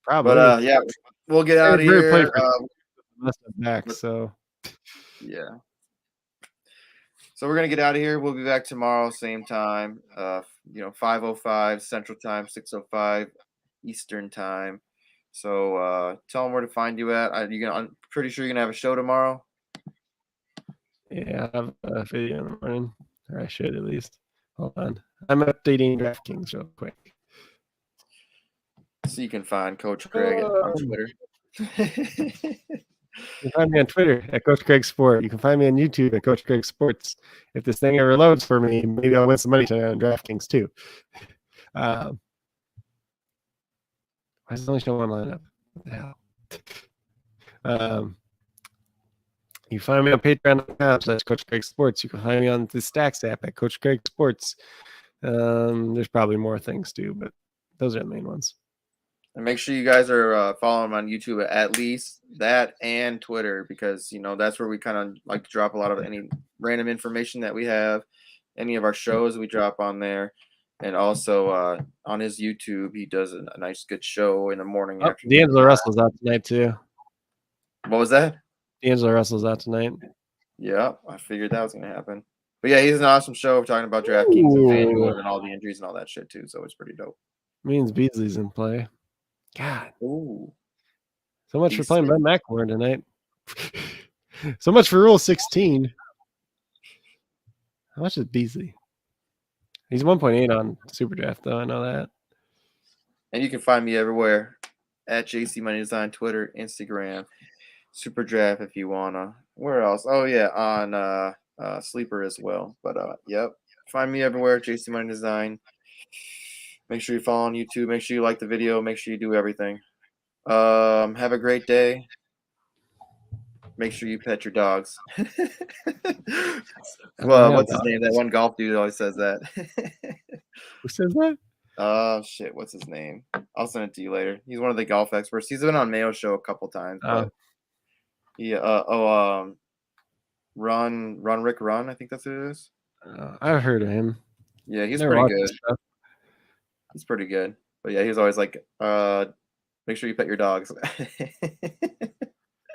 Probably. But yeah, we'll get out of here. Back, so yeah. So we're gonna get out of here. We'll be back tomorrow, same time. 5:05 Central Time, 6:05 Eastern Time. So tell them where to find you at. I'm pretty sure you're gonna have a show tomorrow. Yeah, I have a video in the morning, or I should at least. Hold on, I'm updating DraftKings real quick. So you can find Coach Craig on Twitter. You can find me on Twitter at Coach Craig Sport. You can find me on YouTube at Coach Craig Sports. If this thing ever loads for me, maybe I'll win some money tonight on DraftKings too. Why is it only showing one lineup? What the hell? You can find me on Patreon.com/Coach Craig Sports. You can find me on the Stacks app at Coach Craig Sports. There's probably more things too, but those are the main ones. And make sure you guys are following him on YouTube at least that and Twitter, because that's where we kind of like to drop a lot of any random information that we have, any of our shows we drop on there, and also on his YouTube he does a nice good show in the morning. D'Angelo Russell's out tonight too. What was that? D'Angelo Russell's out tonight. Yeah, I figured that was gonna happen. But yeah, he's an awesome show talking about DraftKings and FanDuel and all the injuries and all that shit too. So it's pretty dope. Means Beasley's in play. God. Ooh. So much for playing Ben McLaurin tonight. So much for Rule 16. How much is Beasley? He's 1.8 on SuperDraft, though. I know that. And you can find me everywhere at JC Money Design, Twitter, Instagram, SuperDraft if you wanna. Where else? Oh yeah, on Sleeper as well. But yep, find me everywhere, JC Money Design. Make sure you follow on YouTube. Make sure you like the video. Make sure you do everything. Have a great day. Make sure you pet your dogs. Well, what's his name? That one golf dude always says that. Who says that? Shit. What's his name? I'll send it to you later. He's one of the golf experts. He's been on Mayo Show a couple times. But Run Rick Run. I think that's who it is. I've heard of him. Yeah, he's pretty good. He's pretty good. But yeah, he was always like, make sure you pet your dogs.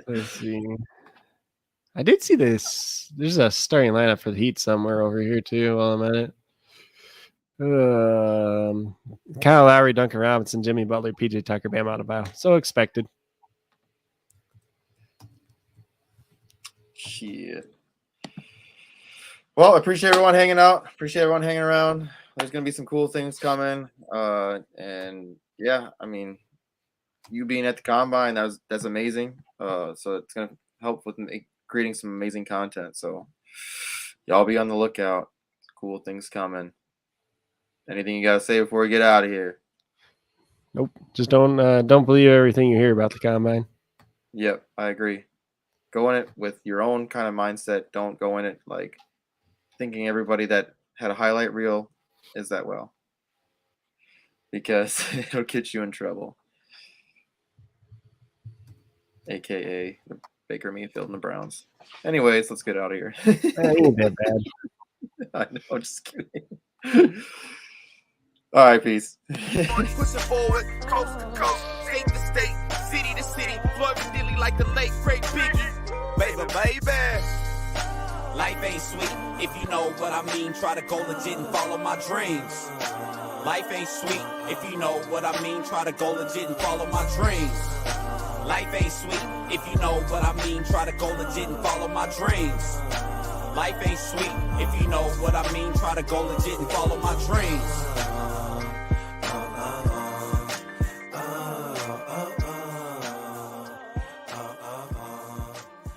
Let's see. I did see this. There's a starting lineup for the Heat somewhere over here too while I'm at it. Kyle Lowry, Duncan Robinson, Jimmy Butler, PJ Tucker, Bam Adebayo. So expected. Shit. Well, I appreciate everyone hanging out. Appreciate everyone hanging around. There's going to be some cool things coming. And yeah, I mean, you being at the combine, that's amazing. So it's going to help with creating some amazing content. So y'all be on the lookout. Cool things coming. Anything you got to say before we get out of here? Nope. Just don't believe everything you hear about the combine. Yep, I agree. Go in it with your own kind of mindset. Don't go in it like thinking everybody that had a highlight reel is that well, because it'll get you in trouble. AKA the Baker Mayfield and the Browns. Anyways, let's get out of here. Ain't that bad. I know, just kidding. All right, peace. Pushing forward, coast to coast, state to state, city to city, flourishing dilly like the late great Biggie. Baby. Life ain't sweet if you know what I mean. Try to go legit and follow my dreams. Life ain't sweet if you know what I mean. Try to go legit and follow my dreams. Life ain't sweet if you know what I mean. Try to go legit and follow my dreams. Life ain't sweet if you know what I mean. Try to go legit and follow my dreams.